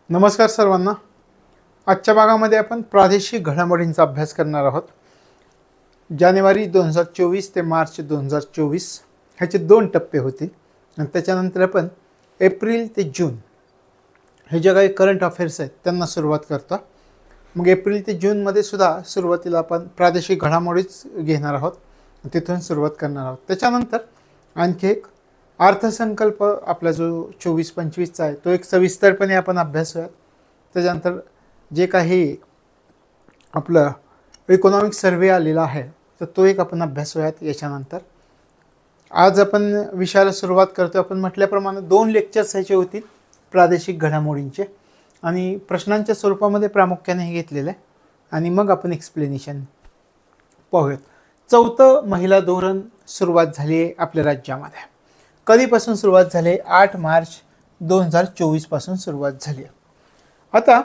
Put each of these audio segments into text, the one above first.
नमस्कार सर्वांना. आजच्या भागामध्ये आपण प्रादेशिक घडामोडींचा अभ्यास करणार आहोत. जानेवारी 2024 ते मार्च 2024 ह्याचे 2 टप्पे होते आणि त्याच्यानंतर आपण एप्रिल ते जून हे जे काही करंट अफेअर्स आहेत त्यांना सुरुवात करतो. मग एप्रिल ते जूनमध्ये सुद्धा सुरुवातीला आपण प्रादेशिक घडामोडीच घेणार आहोत, तिथून सुरुवात करणार आहोत. त्याच्यानंतर आणखी एक अर्थसंकल्प आपला जो 24-25चा आहे तो एक सविस्तरपणे आपण अभ्यासूयात. त्याच्यानंतर जे काही आपलं इकॉनॉमिक सर्वे आलेला आहे तर तो एक आपण अभ्यासूयात. याच्यानंतर आज आपण विषयाला सुरुवात करतो. आपण म्हटल्याप्रमाणे 2 लेक्चर्स ह्याचे होतील प्रादेशिक घडामोडींचे आणि प्रश्नांच्या स्वरूपामध्ये प्रामुख्याने हे घेतलेलं आहे आणि मग आपण एक्सप्लेनेशन पाहूयात. 4थं महिला धोरण सुरुवात झाली आहे आपल्या राज्यामध्ये. कधीपासून सुरुवात झाली? 8 मार्च 2024 पासून सुरुवात झाली. आता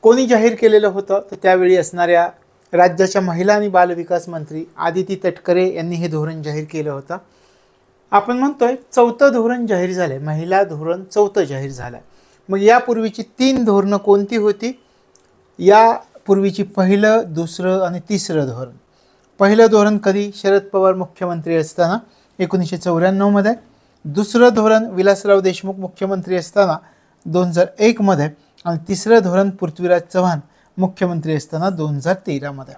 कोणी जाहीर केलेलं होतं तर त्यावेळी असणाऱ्या राज्याच्या महिला आणि बालविकास मंत्री आदिती तटकरे यांनी हे धोरण जाहीर केलं होतं. आपण म्हणतोय 4थं धोरण जाहीर झालंय, महिला धोरण 4थं जाहीर झालंय. मग यापूर्वीची 3 धोरणं कोणती होती? यापूर्वीची पहिलं, दुसरं आणि तिसरं धोरण. पहिलं धोरण कधी? शरद पवार मुख्यमंत्री असताना 1994 मध्ये. दुसरं धोरण विलासराव देशमुख मुख्यमंत्री असताना 2001 मध्ये आणि तिसरं धोरण पृथ्वीराज चव्हाण मुख्यमंत्री असताना 2013 मध्ये.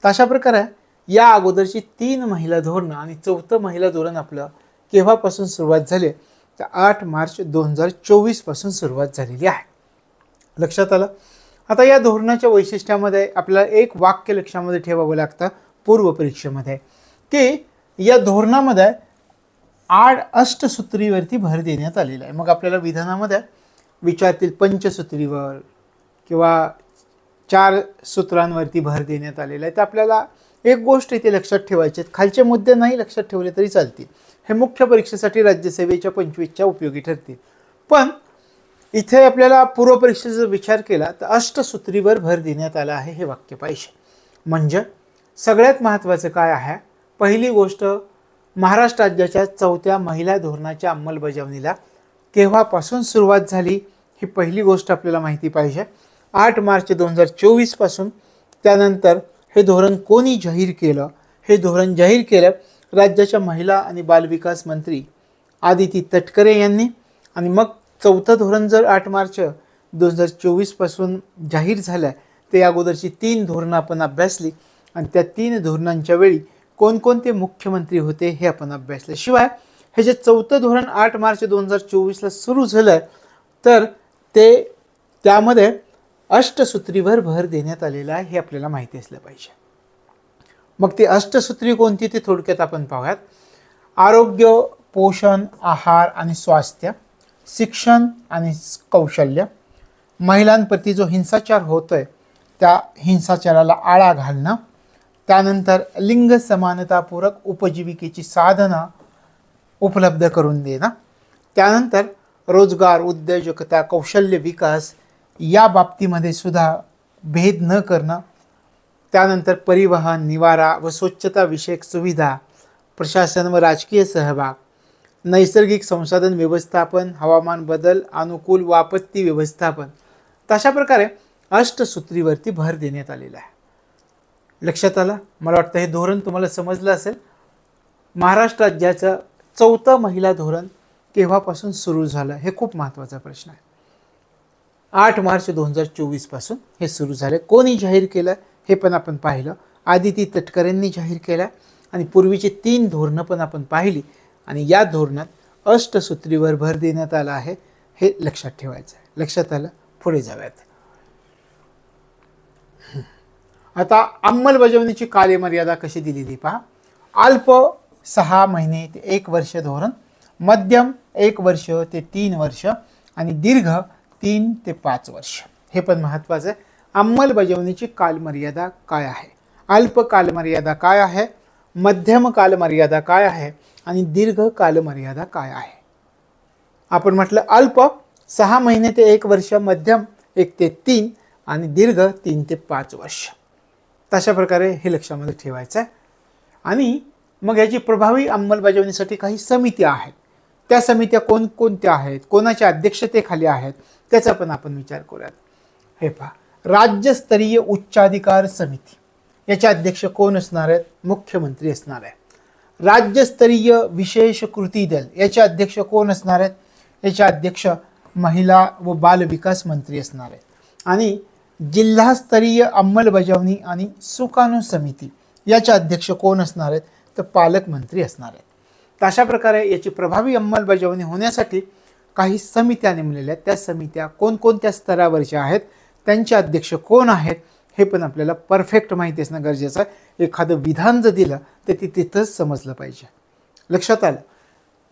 तर अशा प्रकारे या अगोदरची 3 महिला धोरणं आणि 4थं महिला धोरण आपलं केव्हापासून सुरुवात झाली? तर 8 मार्च 2024 पासून सुरुवात झालेली आहे. लक्षात आलं? आता या धोरणाच्या वैशिष्ट्यामध्ये आपल्याला एक वाक्य लक्षामध्ये ठेवावं लागतं पूर्व परीक्षेमध्ये की या धोरणामध्ये 8 अष्टसूत्रीवरती भर देण्यात आलेला आहे. मग आपल्याला विधानामध्ये विचारतील पंचसूत्रीवर किंवा 4 सूत्रांवरती भर देण्यात आलेला आहे. तर आपल्याला एक गोष्ट इथे लक्षात ठेवायची, खालचे मुद्दे नाही लक्षात ठेवले तरी चालतील, हे मुख्य परीक्षेसाठी राज्यसेवेच्या 25च्या उपयोगी ठरतील. पण इथे आपल्याला पूर्व परीक्षेचा विचार केला तर अष्टसूत्रीवर भर देण्यात आला आहे हे वाक्य पाहिजे. म्हणजे सगळ्यात महत्त्वाचं काय आहे? पहिली गोष्ट, महाराष्ट्र राज्याच्या 4थ्या महिला धोरणाच्या अंमलबजावणीला केव्हापासून सुरुवात झाली ही पहिली गोष्ट आपल्याला माहिती पाहिजे. 8 मार्च 2024 पासून. त्यानंतर हे धोरण कोणी जाहीर केलं? हे धोरण जाहीर केलं राज्याच्या महिला आणि बालविकास मंत्री आदिती तटकरे यांनी. आणि मग 4थं धोरण जर 8 मार्च 2024 पासून जाहीर झालं तर या अगोदरची 3 धोरणं आपण अभ्यासली आणि त्या 3 धोरणांच्या वेळी कोणकोणते मुख्यमंत्री होते हे आपण अभ्यासले. शिवाय हे जे 4थं धोरण 8 मार्च 2024ला सुरू झालं तर त्यामध्ये अष्टसूत्रीवर भर देण्यात आलेला आहे हे आपल्याला माहिती असलं पाहिजे. मग ती अष्टसूत्री कोणती ते थोडक्यात आपण पाहूयात. आरोग्य, पोषण, आहार आणि स्वास्थ्य, शिक्षण आणि कौशल्य, महिलांप्रती जो हिंसाचार होतोय त्या हिंसाचाराला आळा घालणं, त्यानंतर लिंग समानतापूरक उपजीविकेची साधनं उपलब्ध करून देणं, त्यानंतर रोजगार, उद्योजकता, कौशल्य विकास या बाबतीमध्ये सुद्धा भेद न करणं, त्यानंतर परिवहन, निवारा व स्वच्छता विषयक सुविधा, प्रशासन व राजकीय सहभाग, नैसर्गिक संसाधन व्यवस्थापन, हवामान बदल अनुकूल व आपत्ती व्यवस्थापन. तशा प्रकारे अष्टसूत्रीवरती भर देण्यात आलेला आहे. लक्षात आलं? मला वाटतं हे धोरण तुम्हाला समजलं असेल. महाराष्ट्र राज्याचं 4थं महिला धोरण केव्हापासून सुरू झालं हे खूप महत्त्वाचा प्रश्न आहे. 8 मार्च 2024 पासून हे सुरू झाले. कोणी जाहीर केलं हे पण आपण पाहिलं. आदिती तटकरेंनी जाहीर केलं आणि पूर्वीची 3 धोरणं पण आपण पाहिली आणि या धोरणात अष्टसूत्रीवर भर देण्यात आला आहे हे लक्षात ठेवायचं आहे. लक्षात आलं? पुढे जाऊयात. आता अंमलबजावणीची कालमर्यादा कशी दिलेली पहा. अल्प 6 महिने ते 1 वर्ष धोरण, मध्यम 1 वर्ष ते 3 वर्ष आणि दीर्घ 3 ते 5 वर्ष. हे पण महत्त्वाचं आहे. अंमलबजावणीची कालमर्यादा काय आहे? अल्प कालमर्यादा काय आहे? मध्यम कालमर्यादा काय आहे? आणि दीर्घ कालमर्यादा काय आहे? आपण म्हटलं अल्प 6 महिने ते 1 वर्ष, मध्यम 1 ते 3 आणि दीर्घ 3 ते 5 वर्ष. तशा प्रकारे हे लक्षामध्ये ठेवायचं आहे. आणि मग याची प्रभावी अंमलबजावणीसाठी काही समित्या आहेत त्या समित्या कोणकोणत्या आहेत, कोणाच्या अध्यक्षतेखाली आहेत, त्याचा पण आपण विचार करूयात. हे पहा, राज्यस्तरीय उच्चाधिकार समिती, याचे अध्यक्ष कोण असणार आहेत? मुख्यमंत्री असणार आहे. राज्यस्तरीय विशेष कृती दल, याचे अध्यक्ष कोण असणार आहेत? याचे अध्यक्ष महिला व बाल विकास मंत्री असणार आहेत. आणि जिल्हास्तरीय अंमलबजावणी आणि सुकाणू समिती, याचे अध्यक्ष कोण असणार आहेत? तर पालकमंत्री असणार आहेत. तर अशा प्रकारे याची प्रभावी अंमलबजावणी होण्यासाठी काही समित्या नेमलेल्या आहेत. त्या समित्या कोणकोणत्या स्तरावरच्या आहेत, त्यांचे अध्यक्ष कोण आहेत, हे पण आपल्याला परफेक्ट माहिती असणं गरजेचं आहे. एखादं विधान जर दिलं तर ते तिथंच समजलं पाहिजे. लक्षात आलं?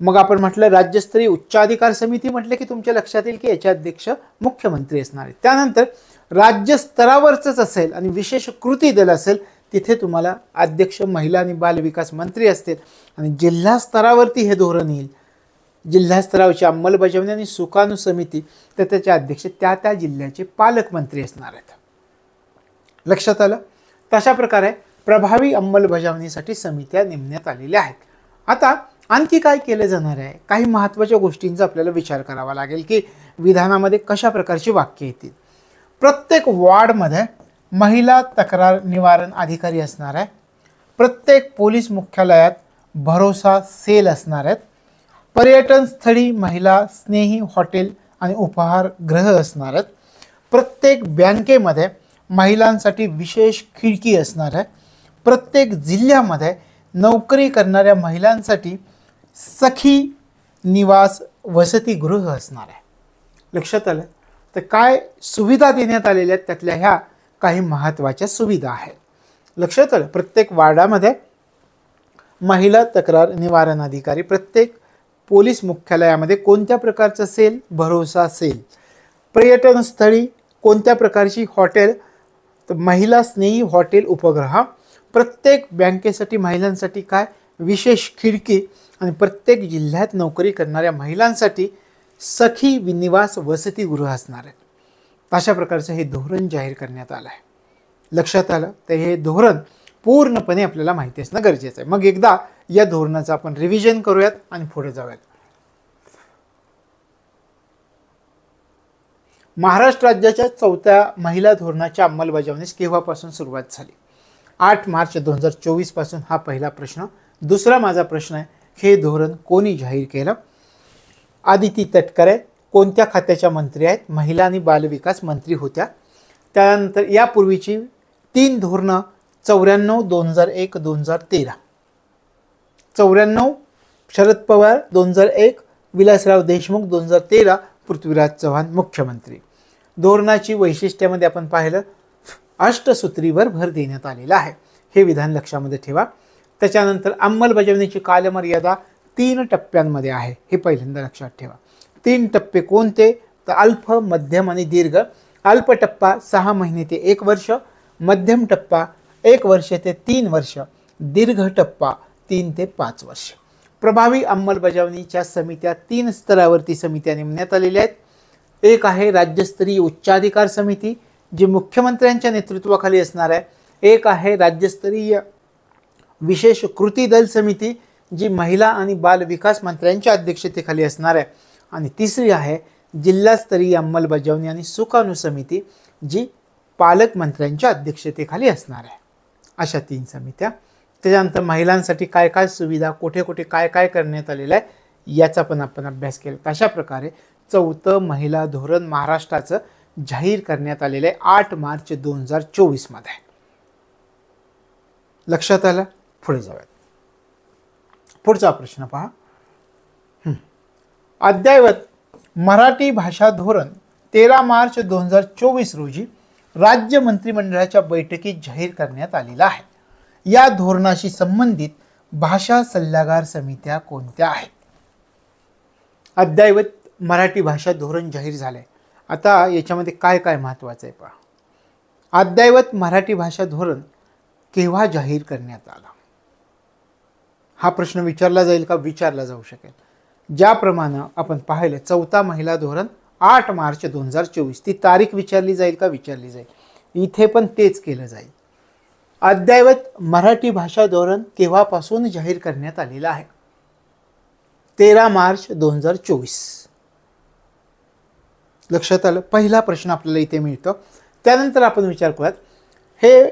मग आपण म्हटलं राज्यस्तरीय उच्चाधिकार समिती म्हटलं की तुमच्या लक्षात येईल की याचे अध्यक्ष मुख्यमंत्री असणार आहेत. त्यानंतर राज्यस्तरावरच असेल आणि विशेष कृती दल असेल, तिथे तुम्हाला अध्यक्ष महिला आणि बाल विकास मंत्री असतील. आणि जिल्हा स्तरावरती हे धोरण येईल, जिल्हा स्तरावरची अंमलबजावणी आणि सुकाणू समिती, तर त्याचे अध्यक्ष त्या जिल्ह्याचे पालकमंत्री असणार आहेत. लक्षात आलं? तशा प्रकारे प्रभावी अंमलबजावणीसाठी समित्या नेमण्यात आलेल्या आहेत. आता आणखी काय केलं जाणार आहे? काही महत्त्वाच्या गोष्टींचा आपल्याला विचार करावा लागेल की विधानामध्ये कशा प्रकारची वाक्य येतील. प्रत्येक वॉर्डमध्ये महिला तक्रार निवारण अधिकारी असणार आहे. प्रत्येक पोलीस मुख्यालयात भरोसा सेल असणार आहेत. पर्यटन स्थळी महिला स्नेही हॉटेल आणि उपहारगृह असणार आहेत. प्रत्येक बँकेमध्ये महिलांसाठी विशेष खिडकी असणार आहे. प्रत्येक जिल्ह्यामध्ये नोकरी करणाऱ्या महिलांसाठी सखी निवास वसतिगृह असणार आहे. लक्षात आलं? तर काय सुविधा देण्यात आलेल्या आहेत, त्यातल्या ह्या काही महत्त्वाच्या सुविधा आहेत. लक्षात आलं? प्रत्येक वार्डामध्ये महिला तक्रार निवारण अधिकारी, प्रत्येक पोलीस मुख्यालयामध्ये कोणत्या प्रकारचं सेल? भरोसा सेल. पर्यटन स्थळी कोणत्या प्रकारची हॉटेल? तर महिला स्नेही हॉटेल उपग्रह. प्रत्येक बँकेसाठी महिलांसाठी काय? विशेष खिडकी. आणि प्रत्येक जिल्ह्यात नोकरी करणाऱ्या महिलांसाठी सखी निवास वसतिगृह असणार आहेत. अशा प्रकारचं हे धोरण जाहीर करण्यात आलं आहे. लक्षात आलं? तर हे धोरण पूर्णपणे आपल्याला माहिती असणं गरजेचं आहे. मग एकदा या धोरणाचं आपण रिव्हिजन करूयात आणि पुढे जाऊयात. महाराष्ट्र राज्याच्या 4थ्या महिला धोरणाच्या अंमलबजावणीस केव्हापासून सुरुवात झाली? 8 मार्च 2024 पासून हा पहिला प्रश्न. दुसरा माझा प्रश्न आहे, हे धोरण कोणी जाहीर केलं? आदिती तटकरे कोणत्या खात्याच्या मंत्री आहेत? महिला आणि बालविकास मंत्री होत्या. त्यानंतर यापूर्वीची 3 धोरणं 94, 2001, 2013. 94 शरद पवार, 2001 विलासराव देशमुख, 2013 पृथ्वीराज चव्हाण मुख्यमंत्री. धोरणाची वैशिष्ट्यामध्ये आपण पाहिलं, अष्टसूत्रीवर भर देण्यात आलेला आहे. हे विधान लक्षामध्ये ठेवा. त्याच्यानंतर अंमलबजावणीची कालमर्यादा 3 टप्प्यांमध्ये आहे, हे पहिल्यांदा लक्षात ठेवा. 3 टप्पे कोणते? तर अल्प, मध्यम आणि दीर्घ. अल्प टप्पा 6 महिने ते 1 वर्ष, मध्यम टप्पा 1 वर्ष ते 3 वर्ष, दीर्घ टप्पा 3 ते 5 वर्ष. प्रभावी अंमलबजावणीच्या समित्या 3 स्तरावरती समित्या नेमण्यात आलेल्या आहेत. एक आहे राज्यस्तरीय उच्चाधिकार समिती, जी मुख्यमंत्र्यांच्या नेतृत्वाखाली असणार आहे. एक आहे राज्यस्तरीय विशेष कृती दल समिती, जी महिला आणि बाल विकास मंत्र्यांच्या अध्यक्षतेखाली असणार आहे. आणि तिसरी आहे जिल्हास्तरीय अंमलबजावणी आणि सुकाणू समिती, जी पालकमंत्र्यांच्या अध्यक्षतेखाली असणार आहे. अशा 3 समित्या. त्याच्यानंतर महिलांसाठी काय काय सुविधा, कुठे कुठे काय काय करण्यात आलेलं आहे, याचा पण आपण अभ्यास केला. अशा प्रकारे 4थं महिला धोरण महाराष्ट्राचं जाहीर करण्यात आलेलं आहे 8 मार्च 2024 मध्ये. लक्षात आलं? पुढे जाऊयात. पुढचा प्रश्न पहा. अद्ययावत मराठी भाषा धोरण 13 मार्च 2024 रोजी राज्य मंत्रिमंडळाच्या बैठकीत जाहीर करण्यात आलेला आहे. या धोरणाशी संबंधित भाषा सल्लागार समित्या कोणत्या आहेत? अद्ययावत मराठी भाषा धोरण जाहीर झालंय. आता याच्यामध्ये काय काय महत्त्वाचं आहे पहा. अद्ययावत मराठी भाषा धोरण केव्हा जाहीर करण्यात आला? हा प्रश्न विचारला जाईल का? विचारला जाऊ शकेल. ज्याप्रमाणे आपण पाहिलं 4था महिला धोरण 8 मार्च 2024, ती तारीख विचारली जाईल का? विचारली जाईल. इथे पण तेच केलं जाईल. अद्ययावत मराठी भाषा धोरण केव्हापासून जाहीर करण्यात आलेलं आहे? 13 मार्च 2024. लक्षात आलं. पहिला प्रश्न आपल्याला इथे मिळतो. त्यानंतर आपण विचार करूयात, हे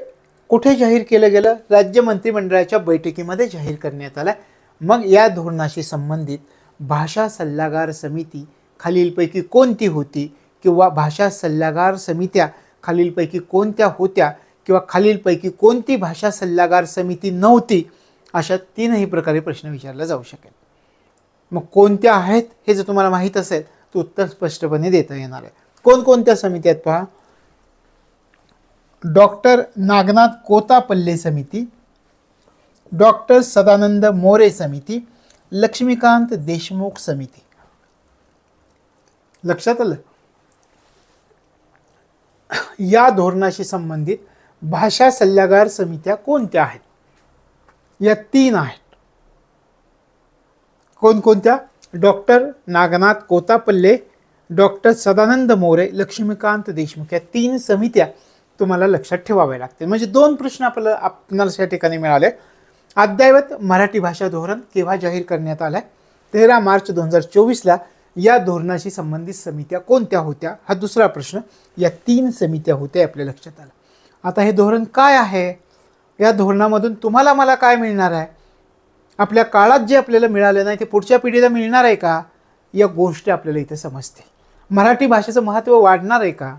कुठे जाहीर केलं गेलं? राज्य मंत्रिमंडळाच्या बैठकीमध्ये जाहीर करण्यात आलं. मग या धोरणाशी संबंधित भाषा सल्लागार समिती खालीलपैकी कोणती होती, किंवा भाषा सल्लागार समित्या खालीलपैकी कोणत्या होत्या, किंवा खालीलपैकी कोणती भाषा सल्लागार समिती नव्हती, अशा तीनही प्रकारे प्रश्न विचारला जाऊ शकेल. मग कोणत्या आहेत हे जर तुम्हाला माहीत असेल तर उत्तर स्पष्टपणे देता येणार आहे. कोणकोणत्या समिती आहेत पहा. डॉक्टर नागनाथ कोतापल्ले समिती, डॉक्टर सदानंद मोरे समिती, लक्ष्मीकांत देशमुख समिती. लक्षात आलं. या धोरणाशी संबंधित भाषा सल्लागार समित्या कोणत्या आहेत? या 3 आहेत. कोणकोणत्या? Doctor Nagnath Kotapalle, doctor Sadanand More, Laxmikant Deshmukh. या 3 समित्या तुम्हाला लक्षात ठेवाव्या लागतील. म्हणजे 2 प्रश्न आपल्याला या ठिकाणी मिळाले. अद्ययावत मराठी भाषा धोरण केव्हा जाहीर करण्यात आलंय? 13 मार्च 2024ला. या धोरणाशी संबंधित समित्या कोणत्या होत्या? हा दुसरा प्रश्न. या 3 समित्या होत्या आपल्या लक्षात आलं. आता हे धोरण काय आहे? या धोरणामधून तुम्हाला मला काय मिळणार आहे? आपल्या काळात जे आपल्याला मिळालं नाही ते पुढच्या पिढीला मिळणार आहे का? या गोष्टी आपल्याला इथे समजतील. मराठी भाषेचं महत्त्व वाढणार आहे का?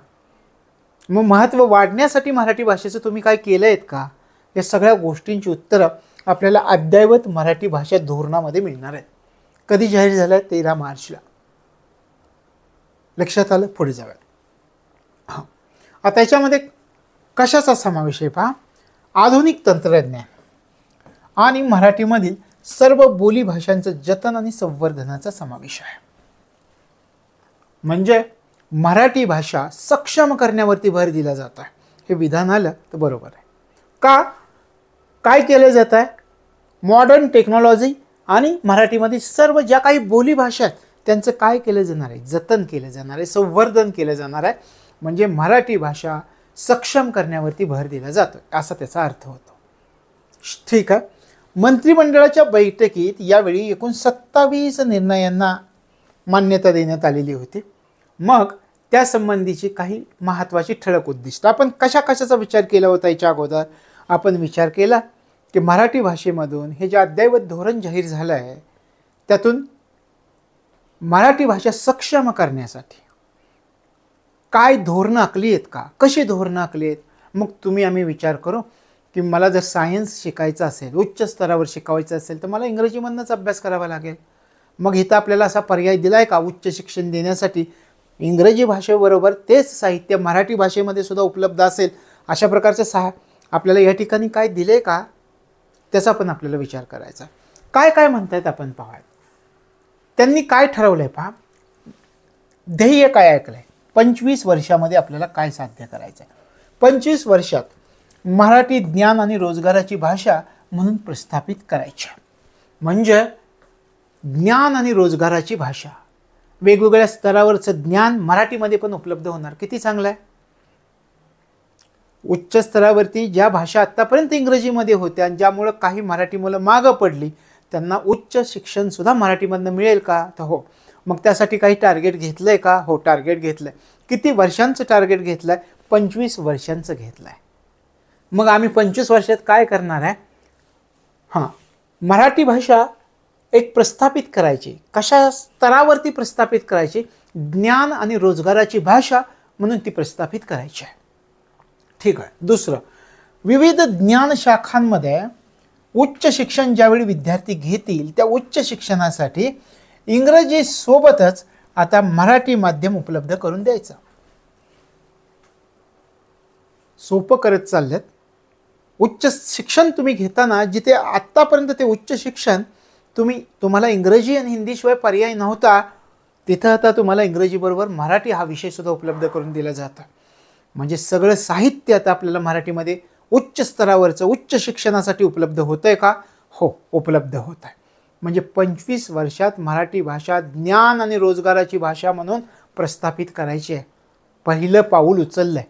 मग महत्त्व वाढण्यासाठी मराठी भाषेचं तुम्ही काय केलं आहेत का? या सगळ्या गोष्टींची उत्तरं आपल्याला अद्ययावत मराठी भाषा धोरणामध्ये मिळणार आहेत. कधी जाहीर झालं आहे? 13 मार्चला. लक्षात आलं. पुढे जाऊया. हां, आता याच्यामध्ये कशाचा समावेश आहे पहा. आधुनिक तंत्रज्ञान आणि मराठीमधील सर्व बोली भाषांचं जतन आणि संवर्धनाचा समावेश आहे. म्हणजे मराठी भाषा सक्षम करण्यावरती भर दिला जात आहे. हे विधान आलं तर बरोबर आहे का? काय केलं जात आहे? मॉडर्न टेक्नॉलॉजी आणि मराठीमध्ये सर्व ज्या काही बोली भाषा आहेत त्यांचं काय केलं जाणार आहे? जतन केलं जाणार आहे, संवर्धन केलं जाणार आहे. म्हणजे मराठी भाषा सक्षम करण्यावरती भर दिला जातो असा त्याचा अर्थ होतो. ठीक आहे. मंत्रिमंडळाच्या बैठकीत यावेळी एकूण 27 निर्णयांना मान्यता देण्यात आलेली होती. मग त्यासंबंधीची काही महत्त्वाची ठळक उद्दिष्ट आपण कशाचा विचार केला होता? याच्या अगोदर आपण विचार केला की मराठी भाषेमधून हे जे अद्ययावत धोरण जाहीर झालं आहे त्यातून मराठी भाषा सक्षम करण्यासाठी काय धोरणं आखली आहेत का? कशी धोरणं आखली आहेत? मग आम्ही विचार करू की मला जर सायन्स शिकायचं असेल, उच्च स्तरावर शिकवायचं असेल तर मला इंग्रजीमधूनच अभ्यास करावा लागेल. मग इथं आपल्याला असा पर्याय दिला आहे का उच्च शिक्षण देण्यासाठी इंग्रजी भाषेबरोबर तेच साहित्य मराठी भाषेमध्ये सुद्धा उपलब्ध असेल अशा प्रकारचं आपल्याला या ठिकाणी काय दिलं आहे का? त्याचा पण आपल्याला विचार करायचा. काय काय म्हणतायत आपण पाहूयात. त्यांनी काय ठरवलं आहे पहा. ध्येय काय ऐकलं आहे? 25 वर्षामध्ये आपल्याला काय साध्य करायचं आहे? 25 वर्षात मराठी ज्ञान आणि रोजगाराची भाषा म्हणून प्रस्थापित करायची. म्हणजे ज्ञान आणि रोजगाराची भाषा, वेगवेगळ्या स्तरावरचं ज्ञान मराठीमध्ये पण उपलब्ध होणार. किती चांगलं आहे. उच्च स्तरावरती ज्या भाषा आत्तापर्यंत इंग्रजीमध्ये होत्या आणि ज्यामुळं काही मराठी मुलं मागं पडली त्यांना उच्च शिक्षण सुद्धा मराठीमधनं मिळेल का? तर हो. मग त्यासाठी काही टार्गेट घेतलं आहे का? हो, टार्गेट घेतलं आहे. किती वर्षांचं टार्गेट घेतलं आहे? 25 वर्षांचं घेतलं आहे. मग आम्ही 25 वर्षात काय करणार आहे? हां, मराठी भाषा एक प्रस्थापित करायची. कशा स्तरावरती प्रस्थापित करायची? ज्ञान आणि रोजगाराची भाषा म्हणून ती प्रस्थापित करायची आहे. ठीक आहे. दुसरं, विविध ज्ञान शाखांमध्ये उच्च शिक्षण ज्यावेळी विद्यार्थी घेतील त्या उच्च शिक्षणासाठी इंग्रजी सोबतच आता मराठी माध्यम उपलब्ध करून द्यायचं. सोपं करत चाललेत. उच्च शिक्षण तुम्ही घेताना जिथे आत्तापर्यंत ते उच्च शिक्षण तुम्हाला इंग्रजी आणि हिंदीशिवाय पर्याय नव्हता तिथं आता तुम्हाला इंग्रजीबरोबर मराठी हा विषय सुद्धा उपलब्ध करून दिला जातो. म्हणजे सगळं साहित्य आता आपल्याला मराठीमध्ये उच्च स्तरावरचं उच्च शिक्षणासाठी उपलब्ध होतं आहे का? हो, उपलब्ध होत आहे. म्हणजे 25 वर्षात मराठी भाषा ज्ञान आणि रोजगाराची भाषा म्हणून प्रस्थापित करायची आहे. पहिलं पाऊल उचललं आहे.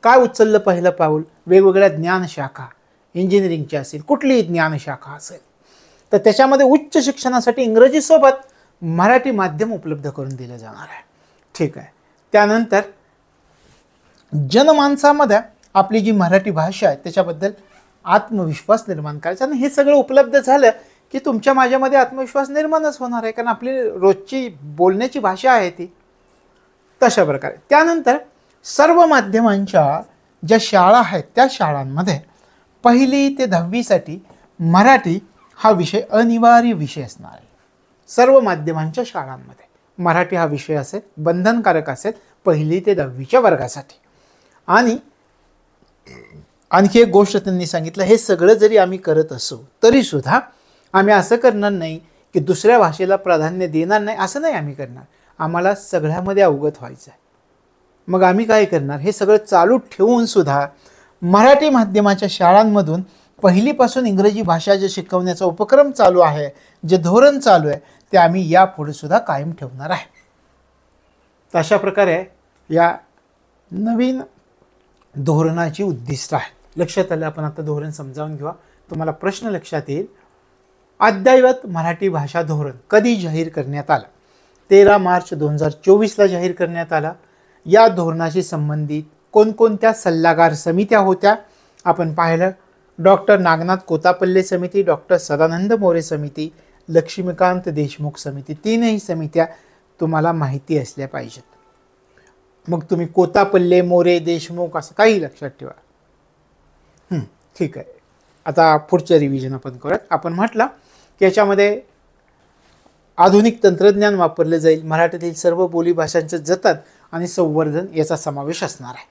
काय उचललं पहिलं पाऊल? वेगवेगळ्या ज्ञानशाखा, इंजिनिअरिंगची असेल, कुठलीही ज्ञानशाखा असेल तर त्याच्यामध्ये उच्च शिक्षणासाठी इंग्रजीसोबत मराठी माध्यम उपलब्ध करून दिलं जाणार आहे. ठीक आहे. त्यानंतर जनमानसामध्ये आपली जी मराठी भाषा आहे त्याच्याबद्दल आत्मविश्वास निर्माण करायचा. आणि हे सगळं उपलब्ध झालं की तुमच्या माझ्यामध्ये आत्मविश्वास निर्माणच होणार आहे, कारण आपली रोजची बोलण्याची भाषा आहे ती. तशा प्रकारे त्यानंतर सर्व माध्यमांच्या ज्या शाळा आहेत त्या शाळांमध्ये 1ली ते 10वीसाठी मराठी हा विषय अनिवार्य विषय असणार आहे. सर्व माध्यमांच्या शाळांमध्ये मराठी हा विषय असेल, बंधनकारक असेल 1ली ते 10वीच्या वर्गासाठी. आणि आणखी एक गोष्ट त्यांनी सांगितलं, हे सगळं जरी आम्ही करत असू तरीसुद्धा आम्ही असं करणार नाही की दुसऱ्या भाषेला प्राधान्य देणार नाही, असं नाही आम्ही करणार. आम्हाला सगळ्यामध्ये अवगत व्हायचं आहे. मग आम्ही काय करणार, हे सगळं चालू ठेवून सुद्धा मराठी माध्यमाच्या शाळांमधून 1लीपासून इंग्रजी भाषा जे शिकवण्याचा उपक्रम चालू आहे, जे धोरण चालू आहे, ते आम्ही यापुढे सुद्धा कायम ठेवणार आहे. अशा प्रकारे या नवीन धोरणाची उद्दिष्ट आहेत. लक्षात आलं. आपण आता धोरण समजावून घेऊया. तुम्हाला प्रश्न लक्षात येईल. अद्ययावत मराठी भाषा धोरण कधी जाहीर करण्यात आलं? 13 मार्च 2024ला जाहीर करण्यात आला. या धोरणाशी संबंधित कोणकोणत्या सल्लागार समित्या होत्या आपण पाहिलं. डॉक्टर नागनाथ कोतापल्ले समिती, डॉक्टर सदानंद मोरे समिती, लक्ष्मीकांत देशमुख समिती. 3ही समित्या तुम्हाला माहिती असल्या पाहिजेत. मग तुम्ही कोतापल्ले, मोरे, देशमुख असं काही लक्षात ठेवा. ठीक आहे. आता पुढचं रिव्हिजन आपण करूयात. आपण म्हटलं की याच्यामध्ये आधुनिक तंत्रज्ञान वापरले जाईल, मराठीतील सर्व बोलीभाषांचं जतन आणि संवर्धन याचा समावेश असणार आहे.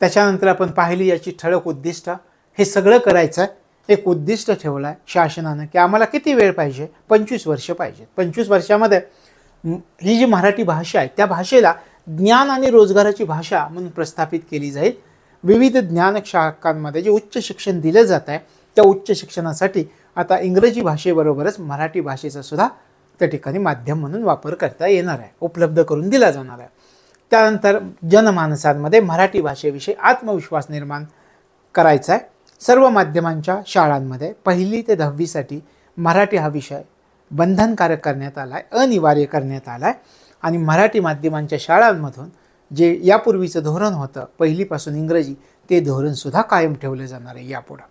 त्याच्यानंतर आपण पाहिली याची ठळक उद्दिष्ट. हे सगळं करायचं आहे. एक उद्दिष्ट ठेवलं आहे शासनानं की आम्हाला किती वेळ पाहिजे, 25 वर्ष पाहिजे. 25 वर्षामध्ये ही जी मराठी भाषा आहे त्या भाषेला ज्ञान आणि रोजगाराची भाषा म्हणून प्रस्थापित केली जाईल. विविध ज्ञान शाखांमध्ये जे उच्च शिक्षण दिलं जात आहे त्या उच्च शिक्षणासाठी आता इंग्रजी भाषेबरोबरच मराठी भाषेचा सुद्धा त्या ठिकाणी माध्यम म्हणून वापर करता येणार आहे, उपलब्ध करून दिला जाणार आहे. त्यानंतर जनमानसांमध्ये मराठी भाषेविषयी आत्मविश्वास निर्माण करायचा आहे. सर्व माध्यमांच्या शाळांमध्ये 1ली ते 10वीसाठी मराठी हा विषय बंधनकारक करण्यात आला आहे, अनिवार्य करण्यात आला आहे. आणि मराठी माध्यमांच्या शाळांमधून जे यापूर्वीचं धोरण होतं 1लीपासून इंग्रजी, ते धोरणसुद्धा कायम ठेवलं जाणार आहे यापुढं.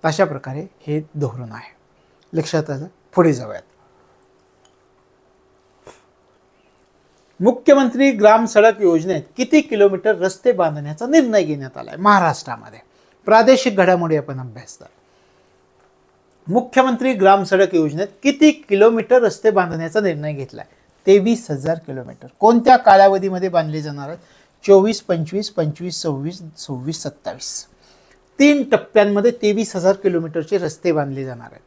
अशा प्रकारे हे धोरण आहे. लक्षात आलं. पुढे जाऊयात. मुख्यमंत्री ग्राम सडक योजनेत किती किलोमीटर रस्ते बांधण्याचा निर्णय घेण्यात आला आहे महाराष्ट्रामध्ये? प्रादेशिक घडामोडी आपण अभ्यासतात. मुख्यमंत्री ग्राम सडक योजनेत किती किलोमीटर रस्ते बांधण्याचा निर्णय घेतला आहे? 23,000 किलोमीटर. कोणत्या कालावधीमध्ये बांधले जाणार आहेत? 24, 25, 25, 26, 26, 27. 3 टप्प्यांमध्ये 23,000 किलोमीटरचे रस्ते बांधले जाणार आहेत.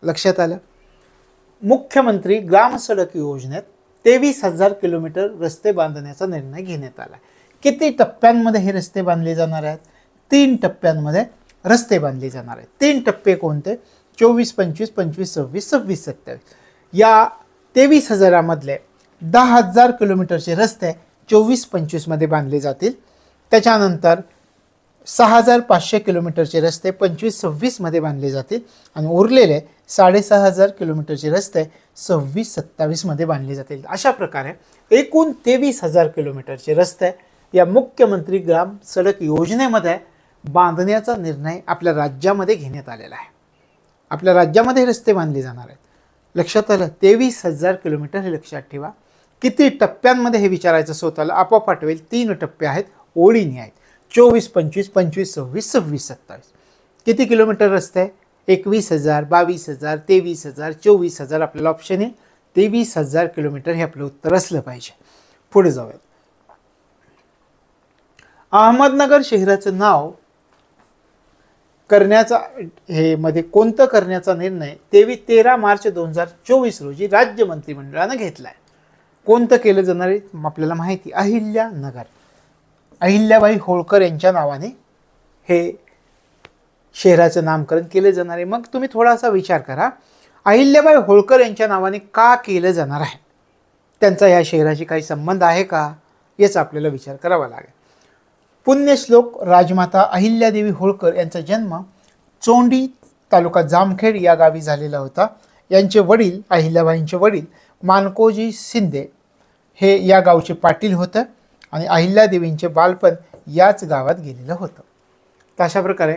लक्षात आलं. मुख्यमंत्री ग्राम सडक योजनेत 23,000 किलोमीटर रस्ते बांधण्याचा निर्णय घेण्यात आला. किती टप्प्यांमध्ये हे रस्ते बांधले जाणार आहेत? 3 टप्प्यांमध्ये रस्ते बांधले जाणार आहेत. 3 टप्पे कोणते? 24, 25, 25, 26, 26, 27. या 23,000 मधले 10,000 किलोमीटरचे रस्ते 24-25 मध्ये बांधले जातील. त्याच्यानंतर 6,500 किलोमीटरचे रस्ते 25-26 मध्ये बांधले जातील. आणि उरलेले 6,500 किलोमीटरचे रस्ते 26-27 मध्ये बांधले जातील. अशा प्रकारे एकूण 23,000 किलोमीटरचे रस्ते या मुख्यमंत्री ग्राम सडक योजनेमध्ये बांधण्याचा निर्णय आपल्या राज्यामध्ये घेण्यात आलेला आहे. आपल्या राज्यामध्ये रस्ते बांधले जाणार आहेत. लक्षात आलं. 23,000 किलोमीटर हे लक्षात ठेवा. किती टप्प्यांमध्ये हे विचारायचं स्वतःला आपोआप आठवेल. 3 टप्पे आहेत, ओळीने आहेत. 24, 25, 25, 26, 26, 27. किती किलोमीटर रस्ते आहे? 21,000, 22,000, 23,000, 24,000. आपल्याला ऑप्शन आहे 23,000 किलोमीटर हे आपलं उत्तर असलं पाहिजे. पुढे जाऊयात. अहमदनगर शहराचं नाव करण्याचा हे मध्ये कोणतं करण्याचा निर्णय 13 मार्च 2024 रोजी राज्य मंत्रिमंडळानं घेतलाय? कोणतं केलं जाणार आहे? आपल्याला माहिती, अहिल्यानगर. अहिल्याबाई होळकर यांच्या नावाने हे शहराचं नामकरण केलं जाणार आहे. मग तुम्ही थोडासा विचार करा, अहिल्याबाई होळकर यांच्या नावाने का केलं जाणार आहे? त्यांचा या शहराशी काही संबंध आहे का? याचा आपल्याला विचार करावा लागेल. पुण्यश्लोक राजमाता अहिल्यादेवी होळकर यांचा जन्म चोंडी तालुका जामखेड या गावी झालेला होता. यांचे वडील, अहिल्याबाईंचे वडील माणकोजी शिंदे हे या गावचे पाटील होतं आणि अहिल्यादेवींचे बालपण याच गावात गेलेलं होतं. तर अशा प्रकारे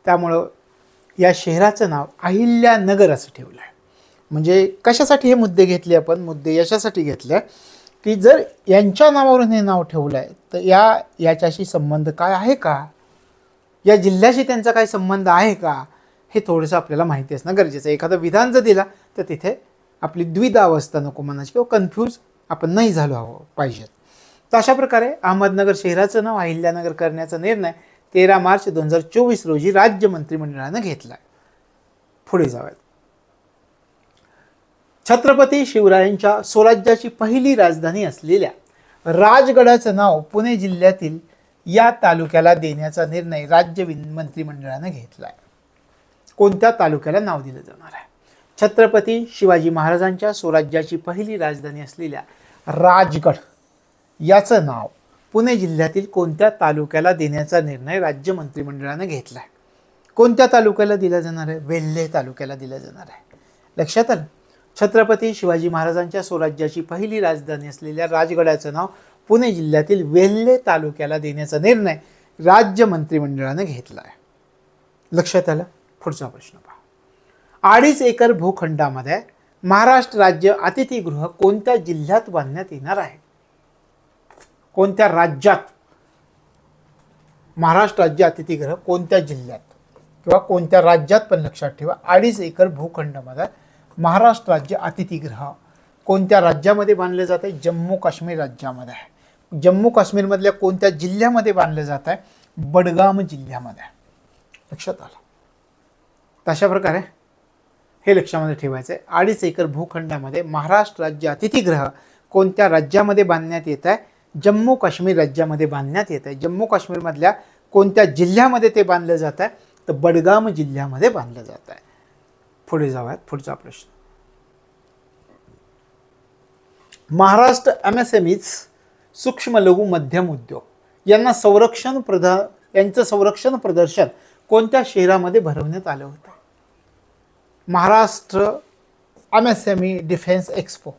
त्यामुळं या शहराचं नाव अहिल्यानगर असं ठेवलं आहे. म्हणजे कशासाठी हे मुद्दे घेतले आपण? मुद्दे याच्यासाठी घेतले की जर यांच्या नावावरून हे नाव ठेवलं आहे तर याच्याशी संबंध काय आहे का, या जिल्ह्याशी त्यांचा काय संबंध आहे का, हे थोडंसं आपल्याला माहिती असणं गरजेचं आहे. एखादं विधान जर दिला तर तिथे आपली द्विधावस्था नको म्हणायची किंवा कन्फ्यूज आपण नाही झालो हवं पाहिजे. तर अशा प्रकारे अहमदनगर शहराचं नाव अहिल्यानगर करण्याचा निर्णय 13 मार्च 2024 रोजी राज्य मंत्रिमंडळानं घेतला. पुढे जाऊयात. छत्रपती शिवरायांच्या स्वराज्याची पहिली राजधानी असलेल्या राजगडाचं नाव पुणे जिल्ह्यातील या तालुक्याला देण्याचा निर्णय राज्य मंत्रिमंडळानं घेतला आहे. कोणत्या तालुक्याला नाव दिलं जाणार आहे? छत्रपती शिवाजी महाराजांच्या स्वराज्याची पहिली राजधानी असलेल्या राजगड याचं नाव पुणे जिल्ह्यातील कोणत्या तालुक्याला देण्याचा निर्णय राज्य मंत्रिमंडळानं घेतला आहे? कोणत्या तालुक्याला दिला जाणार आहे? वेल्हे तालुक्याला दिला जाणार आहे. लक्षात आलं? छत्रपती शिवाजी महाराजांच्या स्वराज्याची पहिली राजधानी असलेल्या राजगडाचं नाव पुणे जिल्ह्यातील वेल्हे तालुक्याला देण्याचा निर्णय राज्य मंत्रिमंडळानं घेतला आहे. लक्षात आलं? पुढचा प्रश्न पहा. 2.5 एकर भूखंडामध्ये महाराष्ट्र राज्य अतिथीगृह कोणत्या जिल्ह्यात बांधण्यात येणार आहे? कोणत्या राज्यात? महाराष्ट्र राज्य अतिथीगृह कोणत्या जिल्ह्यात किंवा कोणत्या राज्यात पण लक्षात ठेवा. 2.5 एकर भूखंडामध्ये महाराष्ट्र राज्य अतिथीगृह कोणत्या राज्यामध्ये बांधले जात आहे? जम्मू काश्मीर राज्यामध्ये आहे. जम्मू काश्मीरमधल्या कोणत्या जिल्ह्यामध्ये बांधले जात आहे? बडगाम जिल्ह्यामध्ये. लक्षात आलं? तशा प्रकारे हे लक्षामध्ये ठेवायचं आहे. 2.5 एकर भूखंडामध्ये महाराष्ट्र राज्य अतिथीगृह कोणत्या राज्यामध्ये बांधण्यात येत आहे? जम्मू काश्मीर राज्यामध्ये बांधण्यात येत आहे. जम्मू काश्मीरमधल्या कोणत्या जिल्ह्यामध्ये ते बांधलं जात आहे? तर बडगाम जिल्ह्यामध्ये बांधलं जात आहे. पुढे जाऊयात. पुढचा प्रश्न. महाराष्ट्र MSMEs सूक्ष्म लघु मध्यम उद्योग यांचं संरक्षण प्रदर्शन कोणत्या शहरामध्ये भरवण्यात आलं होतं? महाराष्ट्र MSME डिफेन्स एक्स्पो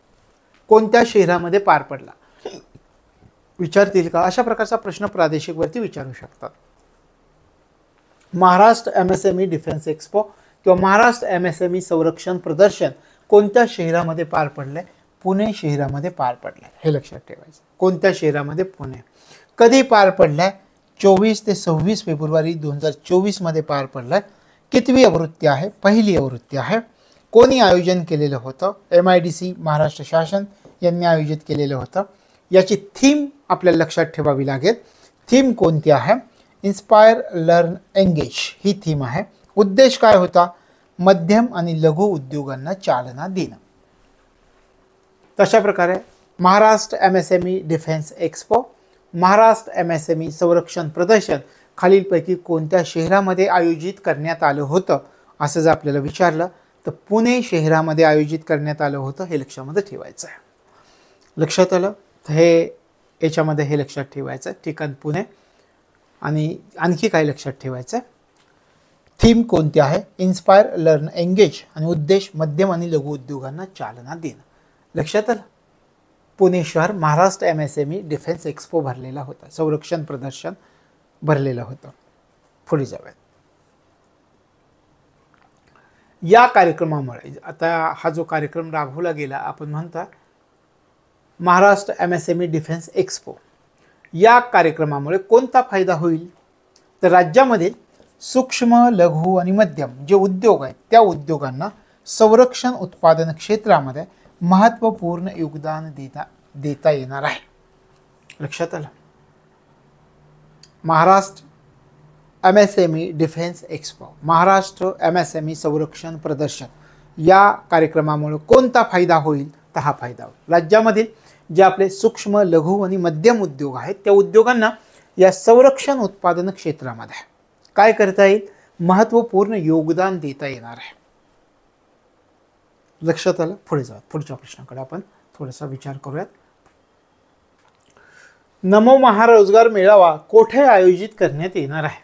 कोणत्या शहरामध्ये पार पडला? विचारतील का? अशा प्रकारचा प्रश्न प्रादेशिक वरती विचारू शकतात. महाराष्ट्र MSME डिफेन्स एक्स्पो किंवा महाराष्ट्र MSME संरक्षण प्रदर्शन कोणत्या शहरामध्ये पार पडलंय? पुणे शहरामध्ये पार पडलंय. हे लक्षात ठेवायचं. कोणत्या शहरामध्ये? पुणे. कधी पार पडलाय? 24 ते 26 फेब्रुवारी 2024 मध्ये पार पडलाय. कितवी आवृत्ती आहे? पहिली आवृत्ती आहे. कोणी आयोजन केलेलं होतं? MIDC महाराष्ट्र शासन यांनी आयोजित केलेलं होतं. याची थीम आपल्याला लक्षात ठेवावी लागेल. थीम कोणती आहे? इन्स्पायर, लर्न, एंगेज ही थीम आहे. उद्देश काय होता? मध्यम आणि लघु उद्योगांना चालना देणं. तशा प्रकारे Maharashtra MSME defence expo, Maharashtra MSME संरक्षण प्रदर्शन खालीलपैकी कोणत्या शहरामध्ये आयोजित करण्यात आलं होतं असं जर आपल्याला विचारलं तर पुणे शहरामध्ये आयोजित करण्यात आलं होतं. हे लक्षामध्ये ठेवायचं आहे. लक्षात आलं? हे याच्यामध्ये हे लक्षात ठेवायचं. ठिकाण पुणे. आणि आणखी काय लक्षात ठेवायचं? थीम कोणती आहे? इन्स्पायर, लर्न, एंगेज आणि उद्देश मध्यम आणि लघु उद्योगांना चालना देणं. लक्षात आलं? पुणे शहर महाराष्ट्र MSME डिफेन्स एक्स्पो भरलेला होता. संरक्षण प्रदर्शन भरलेलं होतं. पुढे जाऊयात. या कार्यक्रमामुळे आता हा जो कार्यक्रम राबवला गेला आपण म्हणता महाराष्ट्र MSME डिफेन्स एक्स्पो, या कार्यक्रमामुळे कोणता फायदा होईल? तर राज्यामध्ये सूक्ष्म, लघु आणि मध्यम जे उद्योग आहेत त्या उद्योगांना संरक्षण उत्पादन क्षेत्रामध्ये महत्त्वपूर्ण योगदान देता येणार आहे. लक्षात आलं? Maharashtra MSME defence expo, Maharashtra MSME संरक्षण प्रदर्शन या कार्यक्रमामुळे कोणता फायदा होईल? तर हा फायदा होईल. राज्यामधील जे आपले सूक्ष्म, लघु आणि मध्यम उद्योग आहेत त्या उद्योगांना या संरक्षण उत्पादन क्षेत्रामध्ये काय करता येईल? महत्त्वपूर्ण योगदान देता येणार आहे. लक्षात आलं? पुढे जाऊ. पुढच्या प्रश्नाकडे आपण थोडासा विचार करूयात. नमो महारोजगार मेळावा कोठे आयोजित करण्यात येणार आहे?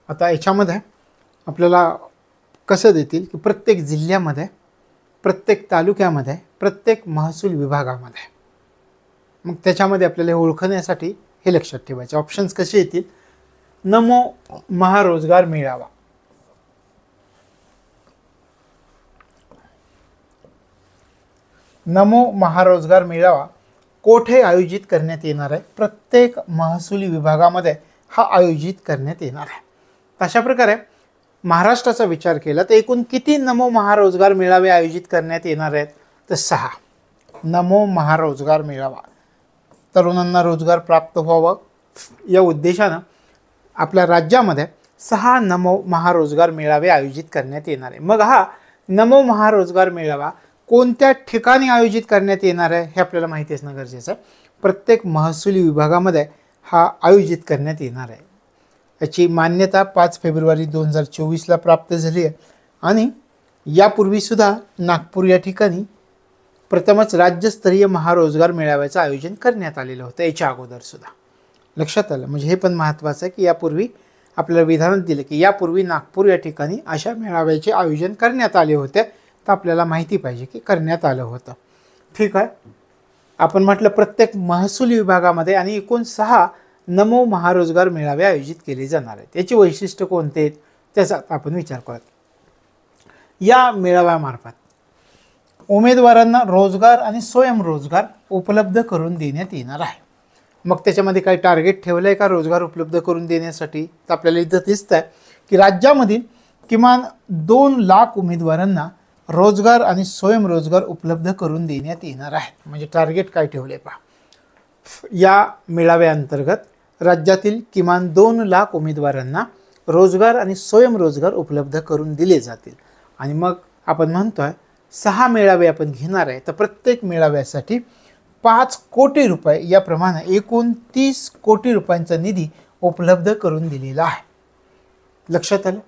आता याच्यामध्ये आपल्याला कसं देतील की प्रत्येक प्रत्येक तालुक्यामध्ये आहे, प्रत्येक महसूल विभागामध्ये आहे. मग त्याच्यामध्ये आपल्याला हे ओळखण्यासाठी हे लक्षात ठेवायचे. ऑप्शन्स कसे येतील? नमो महारोजगार मेळावा, नमो महारोजगार मेळावा कोठे आयोजित करण्यात येणार आहे? प्रत्येक महसुली विभागामध्ये हा आयोजित करण्यात येणार आहे. अशा प्रकारे महाराष्ट्राचा विचार केला तर एकूण किती नमो महारोजगार मेळावे आयोजित करण्यात येणार आहेत? तर 6 नमो महारोजगार मेळावा. तरुणांना रोजगार प्राप्त व्हावं या उद्देशानं आपल्या राज्यामध्ये 6 नमो महारोजगार मेळावे आयोजित करण्यात येणार आहे. मग हा नमो महारोजगार मेळावा कोणत्या ठिकाणी आयोजित करण्यात येणार आहे हे आपल्याला माहिती असणं गरजेचं आहे. प्रत्येक महसुली विभागामध्ये हा आयोजित करण्यात येणार आहे. याची मान्यता 5 फेब्रुवारी 2024ला प्राप्त झाली आहे आणि यापूर्वीसुद्धा नागपूर या ठिकाणी प्रथमच राज्यस्तरीय महारोजगार मेळाव्याचं आयोजन करण्यात आलेलं होतं. याच्या अगोदरसुद्धा लक्षात आलं. म्हणजे हे पण महत्त्वाचं आहे की यापूर्वी आपल्याला विधानात दिलं की यापूर्वी नागपूर या ठिकाणी अशा मेळाव्याचे आयोजन करण्यात आले होते. तर आपल्याला माहिती पाहिजे की करण्यात आलं होतं. ठीक आहे. आपण म्हटलं प्रत्येक महसूल विभागामध्ये आणि एकूण 6 नमो महारोजगार मेळावे आयोजित केले जाणार आहेत. याची वैशिष्ट्य कोणते आहेत त्याचा आपण विचार करत. या मेळाव्यामार्फत उमेदवारांना रोजगार आणि स्वयंरोजगार उपलब्ध करून देण्यात येणार आहे. मग त्याच्यामध्ये काही टार्गेट ठेवलं आहे का रोजगार उपलब्ध करून देण्यासाठी? तर आपल्याला इथं दिसतं आहे की राज्यामधील किमान 2 लाख उमेदवारांना रोजगार आणि स्वयंरोजगार उपलब्ध करून देण्यात येणार आहे. म्हणजे टार्गेट काय ठेवले पहा. या मेळाव्याअंतर्गत राज्यातील किमान 2 लाख उमेदवारांना रोजगार आणि स्वयंरोजगार उपलब्ध करून दिले जातील. आणि मग आपण म्हणतोय 6 मेळावे आपण घेणार आहे तर प्रत्येक मेळाव्यासाठी 5 कोटी रुपये याप्रमाणे एकूण 30 कोटी रुपयांचा निधी उपलब्ध करून दिलेला आहे. लक्षात आलं?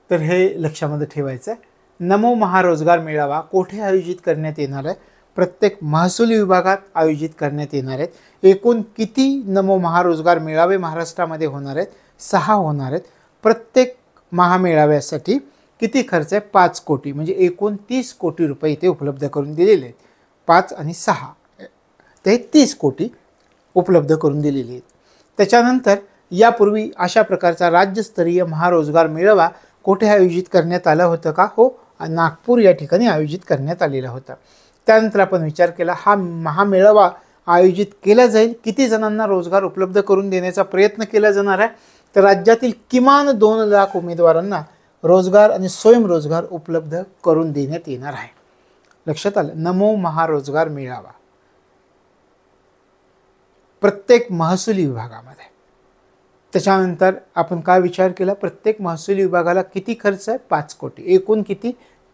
तर हे लक्षामध्ये ठेवायचं आहे. नमो महारोजगार मेळावा कोठे आयोजित करण्यात येणार आहे? प्रत्येक महसूल विभागात आयोजित करण्यात येणार आहेत. एकूण किती नमो महारोजगार मेळावे महाराष्ट्रामध्ये होणार आहेत? 6 होणार आहेत. प्रत्येक महामेळाव्यासाठी किती खर्च आहे? 5 कोटी. म्हणजे एकूण 30 कोटी रुपये इथे उपलब्ध करून दिलेले आहेत. 5 आणि 6 ते 30 कोटी उपलब्ध करून दिलेली आहेत. त्याच्यानंतर यापूर्वी अशा प्रकारचा राज्यस्तरीय महारोजगार मेळावा कोठे आयोजित करण्यात आला होतं का? हो, नागपूर या ठिकाणी आयोजित करण्यात आलेला होता. त्यानंतर आपण विचार केला हा महामेळावा आयोजित केला जाईल. किती जणांना रोजगार उपलब्ध करून देण्याचा प्रयत्न केला जाणार आहे? तर राज्यातील किमान 2 लाख उमेदवारांना रोजगार आणि स्वयंरोजगार उपलब्ध करून देण्यात येणार आहे. लक्षात आलं? नमो महारोजगार मेळावा प्रत्येक महसुली विभागामध्ये. त्याच्यानंतर आपण काय विचार केला? प्रत्येक महसुली विभागाला किती खर्च आहे? 5 कोटी. एकूण किती?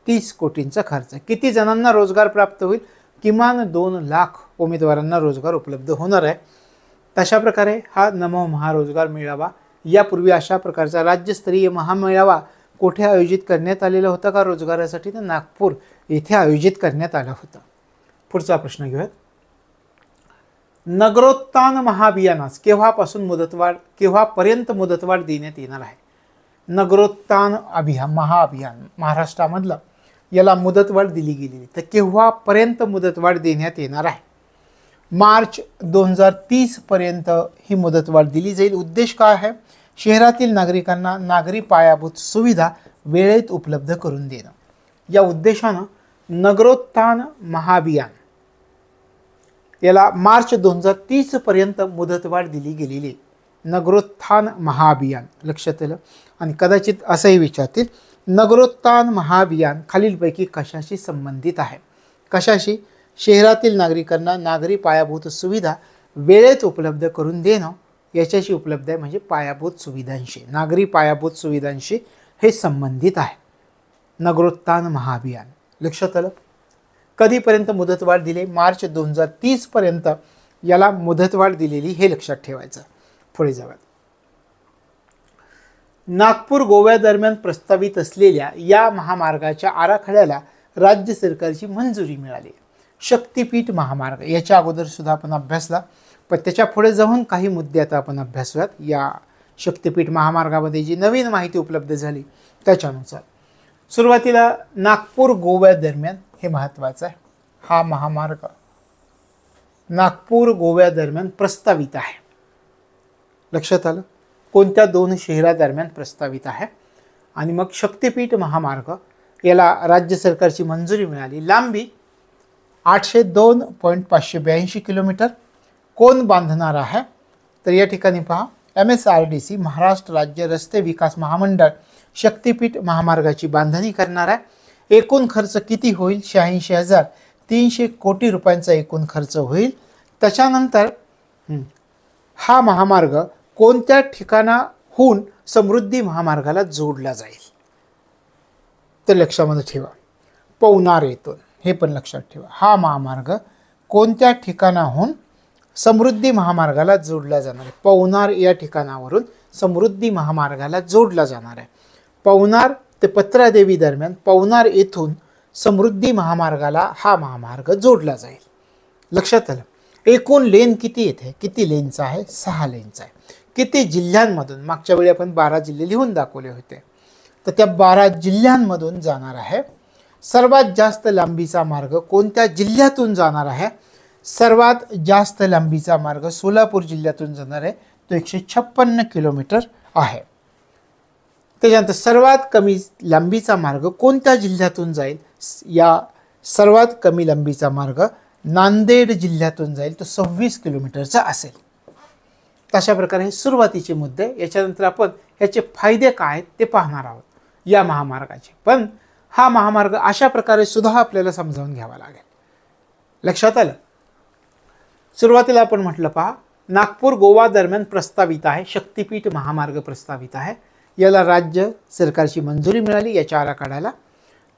30 कोटींचा खर्च. किती जणांना रोजगार प्राप्त होईल? किमान 2 लाख उमेदवारांना रोजगार उपलब्ध होणार आहे. तशा प्रकारे हा नमो महारोजगार मेळावा यापूर्वी अशा प्रकारचा राज्यस्तरीय महामेळावा कोठे आयोजित करण्यात आलेला होता का रोजगारासाठी? तर नागपूर येथे आयोजित करण्यात आला होता. पुढचा प्रश्न घेऊयात. नगरोत्थान महाअभियानास केव्हापर्यंत मुदतवाढ देण्यात येणार आहे? नगरोत्थान महाअभियान महाराष्ट्रामधलं याला मुदतवाढ दिली गेलेली. तर केव्हापर्यंत मुदतवाढ देण्यात येणार आहे? मार्च 2030 पर्यंत ही मुदतवाढ दिली जाईल. उद्देश काय आहे? शहरातील नागरिकांना नागरी पायाभूत सुविधा वेळेत उपलब्ध करून देणं. या उद्देशानं नगरोत्थान महाअभियान याला मार्च 2030 पर्यंत मुदतवाढ दिली गेलेली. नगरोत्थान महाअभियान लक्षात आलं. आणि कदाचित असंही विचारतील नगरोत्थान महाअभियान खालीलपैकी कशाशी संबंधित आहे? कशाशी? शहरातील नागरिकांना नागरी पायाभूत सुविधा वेळेत उपलब्ध करून देणं याच्याशी उपलब्ध आहे. म्हणजे पायाभूत सुविधांशी, नागरी पायाभूत सुविधांशी हे संबंधित आहे नगरोत्थान महाअभियान. लक्षात आलं? कधीपर्यंत मुदतवाढ दिली? मार्च 2030 पर्यंत याला मुदतवाढ दिलेली हे लक्षात ठेवायचं. पुढे जाऊयात. नागपूर गोवा दरम्यान प्रस्तावित असलेल्या या महामार्गाच्या आराखड्याला राज्य सरकारची मंजुरी मिळाली. शक्तीपीठ महामार्ग याच्या अगोदर सुद्धा आपण अभ्यासला, पण त्याच्या पुढे जाऊन काही मुद्दे आता आपण अभ्यासूयात. या शक्तीपीठ महामार्गामध्ये जी नवीन माहिती उपलब्ध झाली त्याच्यानुसार सुरुवातीला नागपूर गोवा दरम्यान हे महत्त्वाचं आहे. हा महामार्ग नागपूर गोवा दरम्यान प्रस्तावित आहे. लक्षात आलं? कोणत्या दोन शहरादरम्यान प्रस्तावित आहे. आणि मग शक्तिपीठ महामार्ग याला राज्य सरकारची मंजुरी मिळाली. लांबी 802.582 किलोमीटर. कोण बांधणार आहे? तर या ठिकाणी पहा, MSRDC महाराष्ट्र राज्य रस्ते विकास महामंडळ शक्तिपीठ महामार्गाची बांधणी करणार आहे. एकूण खर्च किती होईल? 86,300 कोटी रुपयांचा एकूण खर्च होईल. त्याच्यानंतर हा महामार्ग कोणत्या ठिकाणाहून समृद्धी महामार्गाला जोडला जाईल? तर लक्षामध्ये ठेवा, पवनार येथून. हे पण लक्षात ठेवा, हा महामार्ग कोणत्या ठिकाणाहून समृद्धी महामार्गाला जोडला जाणार आहे? पवनार या ठिकाणावरून समृद्धी महामार्गाला जोडला जाणार आहे. पवनार ते पत्रादेवी दरम्यान पवनार येथून समृद्धी महामार्गाला हा महामार्ग जोडला जाईल. लक्षात आलं? एकूण लेन किती येते? किती लेनचा आहे? 6 लेनचा आहे. किती जिल्ह्यांमधून? मागच्या वेळी आपण 12 जिल्हे लिहून दाखवले होते. तर त्या 12 जिल्ह्यांमधून जाणार आहे. सर्वात जास्त लांबीचा मार्ग कोणत्या जिल्ह्यातून जाणार आहे? सर्वात जास्त लांबीचा मार्ग सोलापूर जिल्ह्यातून जाणार आहे. तो 156 किलोमीटर आहे. त्याच्यानंतर सर्वात कमी लांबीचा मार्ग कोणत्या जिल्ह्यातून जाईल? या सर्वात कमी लांबीचा मार्ग नांदेड जिल्ह्यातून जाईल. तो 26 किलोमीटरचा असेल. तशा प्रकारे हे सुरुवातीचे मुद्दे. याच्यानंतर आपण ह्याचे फायदे काय आहेत ते पाहणार आहोत या महामार्गाचे. पण हा महामार्ग अशा प्रकारे सुद्धा आपल्याला समजावून घ्यावा लागेल. लक्षात आलं? सुरुवातीला आपण म्हटलं पहा, नागपूर गोवा दरम्यान प्रस्तावित आहे. शक्तिपीठ महामार्ग प्रस्तावित आहे. याला राज्य सरकारची मंजुरी मिळाली याच्या आराखड्याला.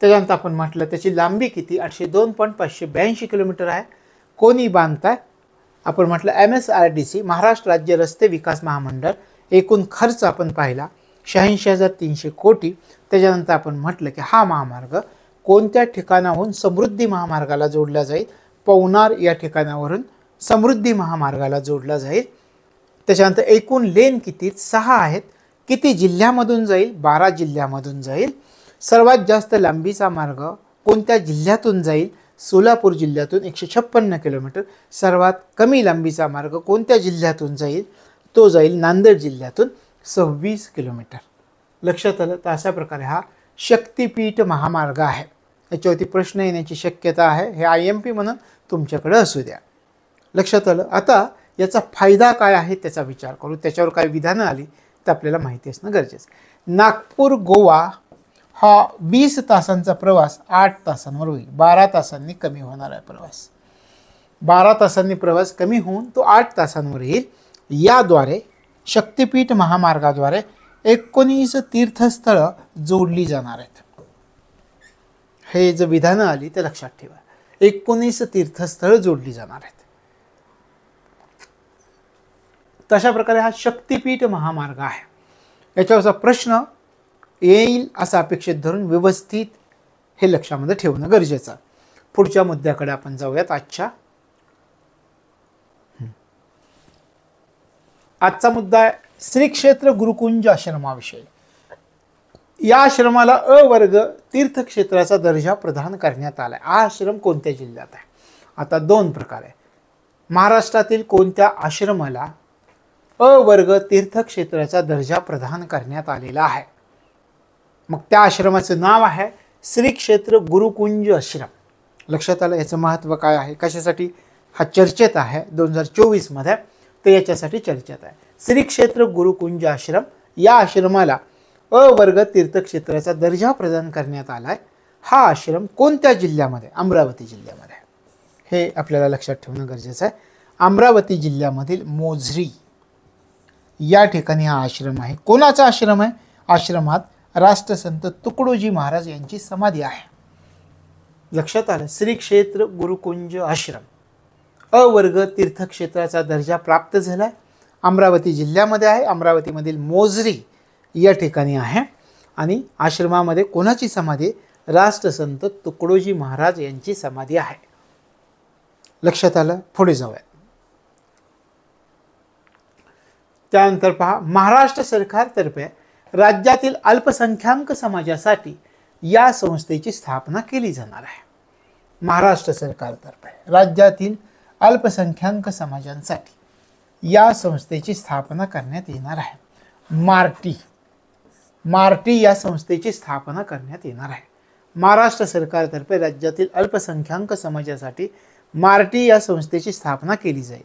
त्याच्यानंतर आपण म्हटलं त्याची लांबी किती? 802.582 किलोमीटर आहे. कोणी बांधताय? आपण म्हटलं MSRDC महाराष्ट्र राज्य रस्ते विकास महामंडळ. एकूण खर्च आपण पाहिला 86,300 कोटी. त्याच्यानंतर आपण म्हटलं की हा महामार्ग कोणत्या ठिकाणाहून समृद्धी महामार्गाला जोडला जाईल? पवनार या ठिकाणावरून समृद्धी महामार्गाला जोडला जाईल. त्याच्यानंतर एकूण लेन किती? 6 आहेत. किती जिल्ह्यामधून जाईल? 12 जिल्ह्यामधून जाईल. सर्वात जास्त लांबीचा मार्ग कोणत्या जिल्ह्यातून जाईल? सोलापूर जिल्ह्यातून 156 किलोमीटर. सर्वात कमी लांबीचा मार्ग कोणत्या जिल्ह्यातून जाईल? तो जाईल नांदेड जिल्ह्यातून 26 किलोमीटर. लक्षात आलं? तर अशा प्रकारे हा शक्तिपीठ महामार्ग आहे. याच्यावरती प्रश्न येण्याची शक्यता आहे. हे IMP म्हणून तुमच्याकडे असू द्या. लक्षात आलं? आता याचा फायदा काय आहे त्याचा विचार करू. त्याच्यावर काही विधानं आली तर आपल्याला माहिती असणं गरजेचं. नागपूर गोवा हा 20 तासांचा प्रवास 8 तासांवर होईल. 12 तासांनी कमी होणार आहे प्रवास. 12 तासांनी प्रवास कमी होऊन तो 8 तासांवर येईल. याद्वारे शक्तिपीठ महामार्गाद्वारे 19 तीर्थस्थळं जोडली जाणार आहेत. हे जर विधानं आली तर लक्षात ठेवा, 19 तीर्थस्थळं जोडली जाणार आहेत. तशा प्रकारे हा शक्तिपीठ महामार्ग आहे. याच्यावरचा प्रश्न येईल असं अपेक्षित धरून व्यवस्थित हे लक्षामध्ये ठेवणं गरजेचं. पुढच्या मुद्द्याकडे आपण जाऊयात. आजचा मुद्दा आहे श्री क्षेत्र गुरुकुंज आश्रमाविषयी. या आश्रमाला अ वर्ग तीर्थक्षेत्राचा दर्जा प्रदान करण्यात आला. हा आश्रम कोणत्या जिल्ह्यात आहे? आता 2 प्रकार आहे. महाराष्ट्रातील कोणत्या आश्रमाला अ वर्ग तीर्थक्षेत्राचा दर्जा प्रदान करण्यात आलेला आहे? मग त्या आश्रमाचं नाव आहे श्री क्षेत्र गुरुकुंज आश्रम. लक्षात आलं? याचं महत्त्व काय आहे? कशासाठी हा चर्चेत आहे 2024 मध्ये? तर याच्यासाठी चर्चेत आहे. श्री क्षेत्र गुरुकुंज आश्रम या आश्रमाला अ वर्ग तीर्थक्षेत्राचा दर्जा प्रदान करण्यात आला आहे. हा आश्रम कोणत्या जिल्ह्यामध्ये? अमरावती जिल्ह्यामध्ये. हे आपल्याला लक्षात ठेवणं गरजेचं आहे. अमरावती जिल्ह्यामधील मोझरी या ठिकाणी हा आश्रम आहे. कोणाचा आश्रम आहे? आश्रमात राष्ट्रसंत तुकडोजी महाराज यांची समाधी आहे. लक्षात आलं? श्री क्षेत्र गुरुकुंज आश्रम अ वर्ग तीर्थक्षेत्राचा दर्जा प्राप्त झाला आहे. अमरावती जिल्ह्यामध्ये आहे. अमरावतीमधील मोझरी या ठिकाणी आहे. आणि आश्रमामध्ये कोणाची समाधी? राष्ट्रसंत तुकडोजी महाराज यांची समाधी आहे. लक्षात आलं? पुढे जाऊया. त्यानंतर पहा, महाराष्ट्र सरकारतर्फे राज्यातील अल्पसंख्याक समाजासाठी या संस्थेची स्थापना केली जाणार आहे. महाराष्ट्र सरकारतर्फे राज्यातील अल्पसंख्याक समाजांसाठी या संस्थेची स्थापना करण्यात येणार आहे। मार्टी या संस्थेची स्थापना करण्यात येणार आहे। महाराष्ट्र सरकारतर्फे राज्यातील अल्पसंख्याक समाजासाठी मार्टी या संस्थेची स्थापना केली जाईल।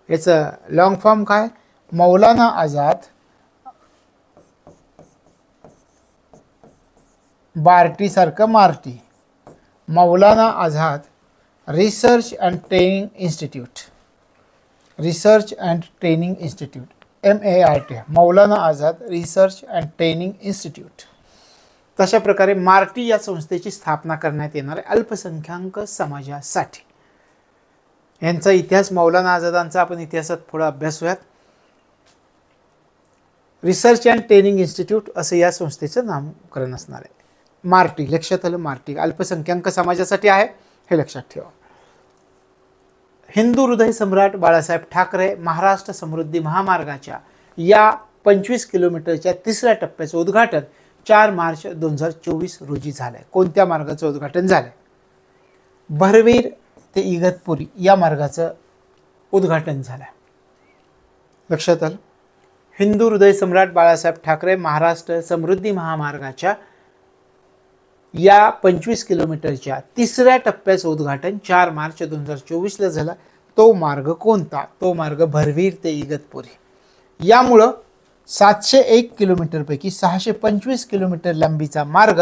याचं लॉंग फॉर्म काय? मौलाना आझाद बार्टी सारखं MARTI, Maulana Azad research and training institute, MART, Maulana Azad research and training institute. तशा प्रकारे मार्टी या संस्थेची स्थापना करण्यात येणार आहे अल्पसंख्याक समाजासाठी। यांचा इतिहास, मौलाना आझादांचा आपण इतिहासात थोडा अभ्यासूयात। रिसर्च अँड ट्रेनिंग इन्स्टिट्यूट असं या संस्थेचं नामकरण असणार आहे। मार्टी, लक्षात आलं, मार्टी अल्पसंख्याक समाजासाठी आहे, हे लक्षात ठेवा। हिंदू हृदय सम्राट बाळासाहेब ठाकरे महाराष्ट्र समृद्धी महामार्गाच्या या 25 किलोमीटरच्या तिसऱ्या टप्प्याचं उद्घाटन 4 मार्च 2024 रोजी झालंय। कोणत्या मार्गाचं उद्घाटन झालंय? भरवीर ते इगतपुरी या मार्गाचं उद्घाटन झालंय। लक्षात आलं। हिंदू हृदय सम्राट बाळासाहेब ठाकरे महाराष्ट्र समृद्धी महामार्गाच्या या 25 किलोमीटरच्या तिसऱ्या टप्प्याचं उद्घाटन 4 मार्च 2024 ला झाला। तो मार्ग कोणता? तो मार्ग भरवीर ते इगतपुरी। यामुळं 701 किलोमीटरपैकी 625 किलोमीटर लांबीचा मार्ग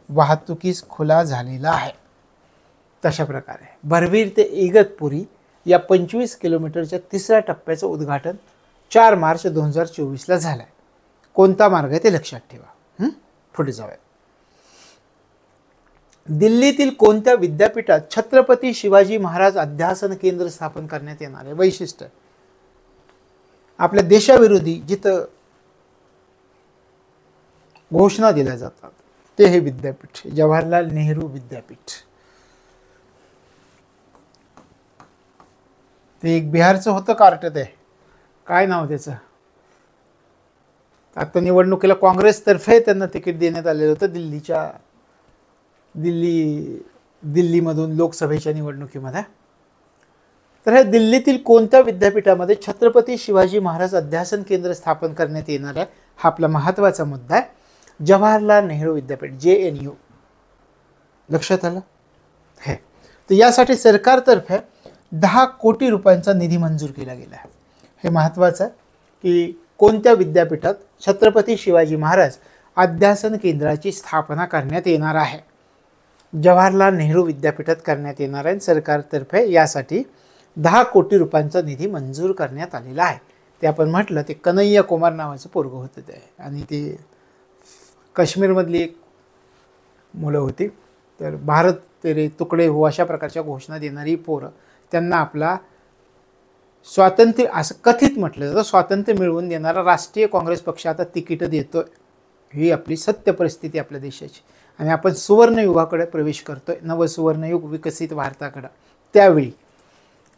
वाहतुकीस खुला झालेला आहे। तशा प्रकारे भरवीर ते इगतपुरी या 25 किलोमीटरच्या तिसऱ्या टप्प्याचं उद्घाटन 4 मार्च 2024 ला झालंय। कोणता मार्ग आहे ते लक्षात ठेवा। पुढे जाऊया। दिल्लीतील कोणत्या विद्यापीठात छत्रपती शिवाजी महाराज अध्यासन केंद्र स्थापन करण्यात येणार आहे? वैशिष्ट्य, आपल्या देशाविरोधी जिथं घोषणा दिल्या जातात ते हे विद्यापीठ, जवाहरलाल नेहरू विद्यापीठ। ते एक बिहारचं होतं कार्ट, ते काय नाव त्याचं? आता निवडणुकीला काँग्रेसतर्फे त्यांना तिकीट देण्यात आलेलं होतं दिल्लीमधून लोकसभेच्या निवडणुकीमध्ये। तर हे दिल्लीतील कोणत्या विद्यापीठामध्ये छत्रपती शिवाजी महाराज अध्यासन केंद्र स्थापन करण्यात येणार आहे? हा आपला महत्त्वाचा मुद्दा आहे। जवाहरलाल नेहरू विद्यापीठ, JNU। लक्षात आलं हे? तर यासाठी सरकारतर्फे 10 कोटी रुपयांचा निधी मंजूर केला गेला आहे। हे महत्त्वाचं आहे की कोणत्या विद्यापीठात छत्रपती शिवाजी महाराज अध्यासन केंद्राची स्थापना करण्यात येणार आहे? जवाहरलाल नेहरू विद्यापीठात करण्यात येणार आहे। सरकारतर्फे यासाठी 10 कोटी रुपयांचा निधी मंजूर करण्यात आलेला आहे। ते आपण म्हटलं ते कन्हैया कुमार नावाचं पोरगं होतं ते, आणि ते काश्मीरमधली एक मुलं होती। तर भारत तेरे तुकडे हो अशा प्रकारच्या घोषणा देणारी पोरं, त्यांना आपला स्वातंत्र्य असं कथित म्हटलं जातं, स्वातंत्र्य मिळवून देणारा राष्ट्रीय काँग्रेस पक्ष आता तिकीट देतोय। ही आपली सत्य परिस्थिती आपल्या देशाची, आणि आपण सुवर्णयुगाकडे प्रवेश करतोय, नवसुवर्णयुग विकसित भारताकडे। त्यावेळी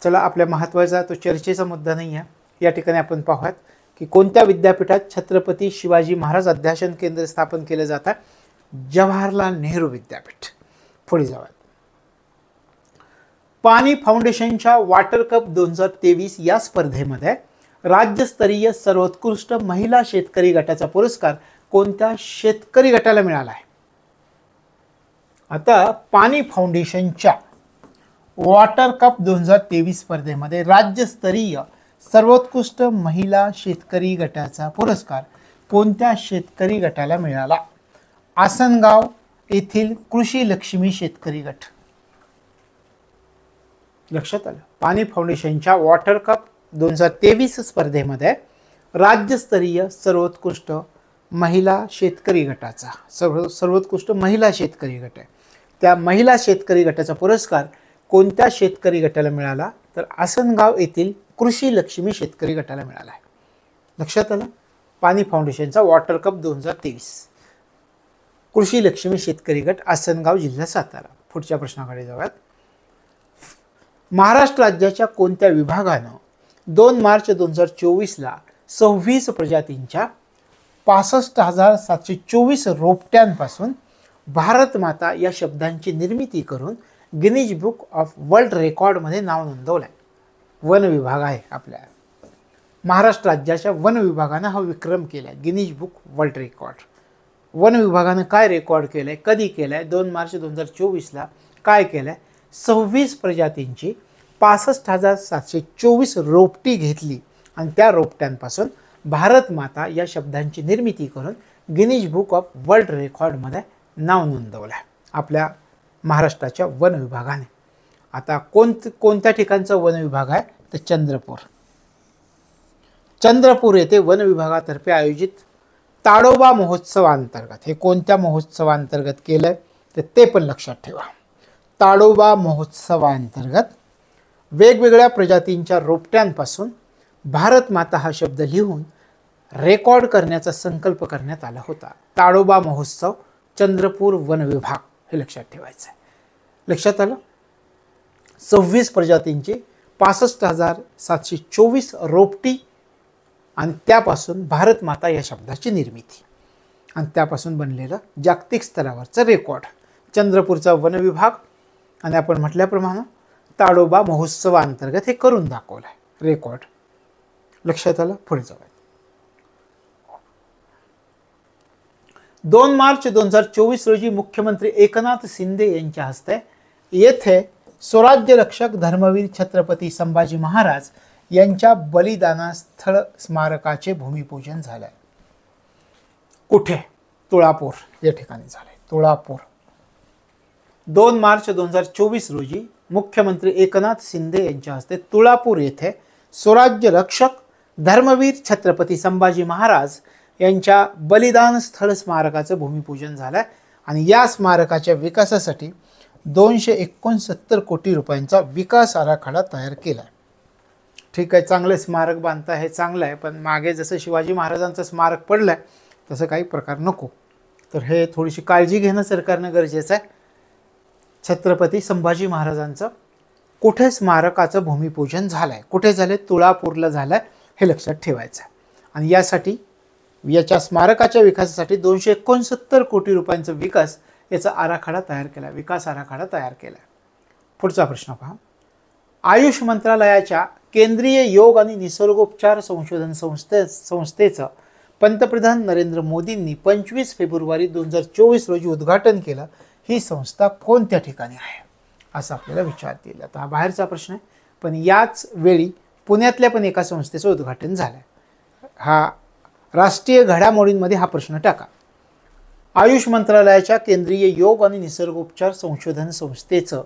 चला, आपल्या महत्त्वाचा तो चर्चेचा मुद्दा नाही आहे, या ठिकाणी आपण पाहूयात की कोणत्या विद्यापीठात छत्रपती शिवाजी महाराज अध्यासन केंद्र स्थापन केलं जातं? जवाहरलाल नेहरू विद्यापीठ। पुढे जाऊयात। पाणी फाउंडेशनच्या वॉटर कप 2023 या स्पर्धेमध्ये राज्यस्तरीय सर्वोत्कृष्ट महिला शेतकरी गटाचा पुरस्कार कोणत्या शेतकरी गटाला मिळाला आहे? आता पाणी फाउंडेशनच्या वॉटर कप 2023 स्पर्धेमध्ये राज्यस्तरीय सर्वोत्कृष्ट महिला शेतकरी गटाचा पुरस्कार कोणत्या शेतकरी गटाला मिळाला? आसनगाव येथील कृषी लक्ष्मी शेतकरी गट। लक्षात आलं? पाणी फाउंडेशनच्या वॉटर कप 2023 स्पर्धेमध्ये राज्यस्तरीय सर्वोत्कृष्ट महिला शेतकरी गटाचा सर्वोत्कृष्ट महिला शेतकरी गट आहे। त्या महिला शेतकरी गटाचा पुरस्कार कोणत्या शेतकरी गटाला मिळाला? तर आसनगाव येथील कृषी लक्ष्मी शेतकरी गटाला मिळाला आहे। लक्षात आलं? पाणी फाउंडेशनचा वॉटर कप 2023 कृषी लक्ष्मी शेतकरी गट, आसनगाव, जिल्हा सातारा। पुढच्या प्रश्नाकडे जाऊयात। महाराष्ट्र राज्याच्या कोणत्या विभागानं 2 मार्च 2024 ला 26 प्रजातींच्या 65,724 रोपट्यांपासून भारत माता या शब्दांची निर्मिती करून गिनीज बुक ऑफ वर्ल्ड रेकॉर्डमध्ये नाव नोंदवलं आहे. वन विभाग आहे आपल्या महाराष्ट्र राज्याच्या वन विभागानं हा विक्रम केला आहे, Guinness book world record. One विभागानं काय रेकॉर्ड केलं आहे, कधी केलं आहे, 2 मार्च 2024ला काय केलं आहे, 26 प्रजातींची 65,724 रोपटी घेतली आणि त्या रोपट्यांपासून भारत माता या शब्दांची निर्मिती करून गिनीज बुक ऑफ वर्ल्ड रेकॉर्डमध्ये नाव नोंदवलं आहे आपल्या महाराष्ट्राच्या वन विभागाने. आता कोणत्या ठिकाणचा वन विभाग आहे तर चंद्रपूर. चंद्रपूर येथे वन विभागातर्फे आयोजित ताडोबा महोत्सवांतर्गत, हे कोणत्या महोत्सवांतर्गत केलं आहे तर ते पण लक्षात ठेवा. ताडोबा महोत्सवांतर्गत वेगवेगळ्या प्रजातींच्या रोपट्यांपासून भारत माता हा शब्द लिहून रेकॉर्ड करण्याचा संकल्प करण्यात आला होता. ताडोबा महोत्सव चंद्रपूर वन विभाग, हे लक्षात ठेवायचं आहे. लक्षात आलं. 26 प्रजातींची 65,724 रोपटी आणि त्यापासून भारत माता या शब्दाची निर्मिती आणि त्यापासून बनलेलं जागतिक स्तरावरचं रेकॉर्ड चंद्रपूरचा वन विभाग. आणि आपण म्हटल्याप्रमाणे ताडोबा महोत्सवाअंतर्गत हे करून दाखवलं आहे रेकॉर्ड. लक्षात आलं. पुढे जाऊया. 2 मार्च 2024 रोजी मुख्यमंत्री एकनाथ शिंदे यांच्या हस्ते येथे स्वराज्य रक्षक धर्मवीर छत्रपती संभाजी महाराज यांच्या बलिदानस्थळ स्मारकाचे भूमिपूजन झाले. कुठे? तुळापूर या ठिकाणी झाले. तुळापूर. 2 मार्च 2024 रोजी मुख्यमंत्री एकनाथ शिंदे यांच्या हस्ते तुळापूर येथे स्वराज्य रक्षक धर्मवीर छत्रपती संभाजी महाराज यांच्या बलिदान स्थळ स्मारकाचं भूमिपूजन झालं आणि या स्मारकाच्या विकासासाठी 269 कोटी रुपयांचा विकास आराखडा तयार केला. ठीक आहे, चांगलं स्मारक बांधता हे चांगलं आहे, पण मागे जसं शिवाजी महाराजांचं स्मारक पडलं आहे तसं काही प्रकार नको. तर हे थोडीशी काळजी घेणं सरकारनं गरजेचं आहे. छत्रपती संभाजी महाराजांचं कुठे स्मारकाचं भूमिपूजन झालं आहे, कुठे झालं, तुळापूरला झालं आहे, हे लक्षात ठेवायचं आहे. आणि यासाठी याच्या स्मारकाच्या विकासासाठी 269 कोटी रुपयांचा विकास याचा आराखडा तयार केला, विकास आराखडा तयार केला. पुढचा प्रश्न पहा. आयुष मंत्रालयाच्या केंद्रीय योग आणि निसर्गोपचार संशोधन संस्थेचं पंतप्रधान नरेंद्र मोदींनी 25 फेब्रुवारी 2024 रोजी उद्घाटन केलं. ही संस्था कोणत्या ठिकाणी आहे असं आपल्याला विचारतील. आता हा बाहेरचा प्रश्न आहे, पण याच वेळी पुण्यातल्या पण एका संस्थेचं उद्घाटन झालं. हा राष्ट्रीय घडामोडींमध्ये हा प्रश्न टाका. आयुष मंत्रालयाच्या केंद्रीय योग आणि निसर्गोपचार संशोधन संस्थेचं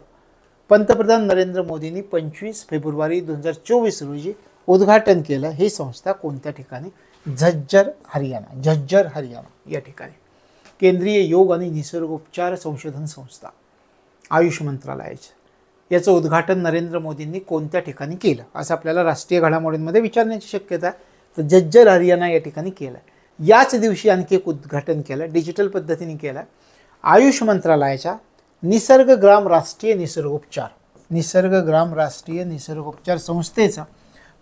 पंतप्रधान नरेंद्र मोदींनी 25 फेब्रुवारी 2024 रोजी उद्घाटन केलं. ही संस्था कोणत्या ठिकाणी? झज्जर हरियाणा. झज्जर हरियाणा या ठिकाणी केंद्रीय योग आणि निसर्गोपचार संशोधन संस्था आयुष मंत्रालयाचे, याचं उद्घाटन नरेंद्र मोदींनी कोणत्या ठिकाणी केलं असं आपल्याला राष्ट्रीय घडामोडींमध्ये विचारण्याची शक्यता आहे. तर झज्जर हरियाणा या ठिकाणी केलं. याच दिवशी आणखी एक उद्घाटन केलं, डिजिटल पद्धतीने केलं. आयुष मंत्रालयाच्या निसर्गग्राम राष्ट्रीय निसर्गोपचार संस्थेचं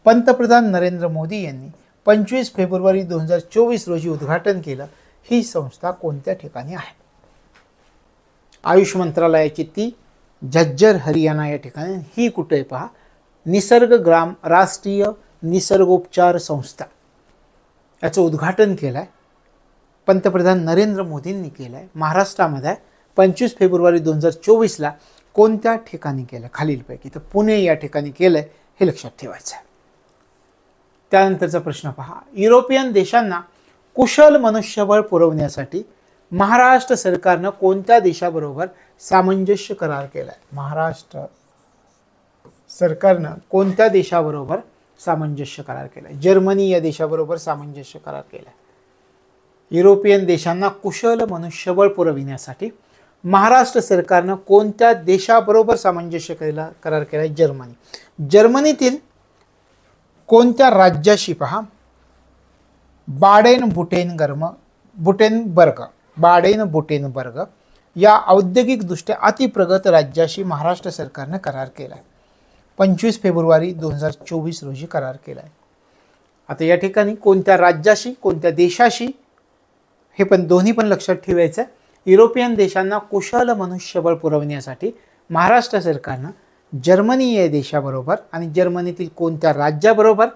पंतप्रधान नरेंद्र मोदी यांनी 25 फेब्रुवारी 2024 रोजी उद्घाटन केलं. ही संस्था कोणत्या ठिकाणी आहे? आयुष मंत्रालयाची ती झज्जर हरियाणा या ठिकाणी. ही कुठे पहा? निसर्गग्राम राष्ट्रीय निसर्गोपचार संस्था, याचं उद्घाटन केलं आहे पंतप्रधान नरेंद्र मोदींनी केलं आहे. महाराष्ट्रामध्ये 25 फेब्रुवारी 2024ला कोणत्या ठिकाणी केलं? खालीलपैकी. तर पुणे या ठिकाणी केलं आहे, हे लक्षात ठेवायचं आहे. त्यानंतरचा प्रश्न पहा. युरोपियन देशांना कुशल मनुष्यबळ पुरवण्यासाठी महाराष्ट्र सरकारनं कोणत्या देशाबरोबर सामंजस्य करार केला आहे? महाराष्ट्र सरकारनं कोणत्या देशाबरोबर सामंजस्य करार केला आहे? जर्मनी या देशाबरोबर सामंजस्य करार केला आहे. युरोपियन देशांना कुशल मनुष्यबळ पुरविण्यासाठी महाराष्ट्र सरकारनं कोणत्या देशाबरोबर सामंजस्य करार केला आहे? जर्मनी. जर्मनीतील कोणत्या राज्याशी पहा? बाडेन-बुटेनबर्ग या औद्योगिकदृष्ट्या अतिप्रगत राज्याशी महाराष्ट्र सरकारनं करार केला आहे. 25 फेब्रुवारी 2024 रोजी करार केला आहे. आता या ठिकाणी कोणत्या राज्याशी, कोणत्या देशाशी, हे पण दोन्ही पण लक्षात ठेवायचं आहे. युरोपियन देशांना कुशल मनुष्यबळ पुरवण्यासाठी महाराष्ट्र सरकारनं जर्मनी या देशाबरोबर आणि जर्मनीतील कोणत्या राज्याबरोबर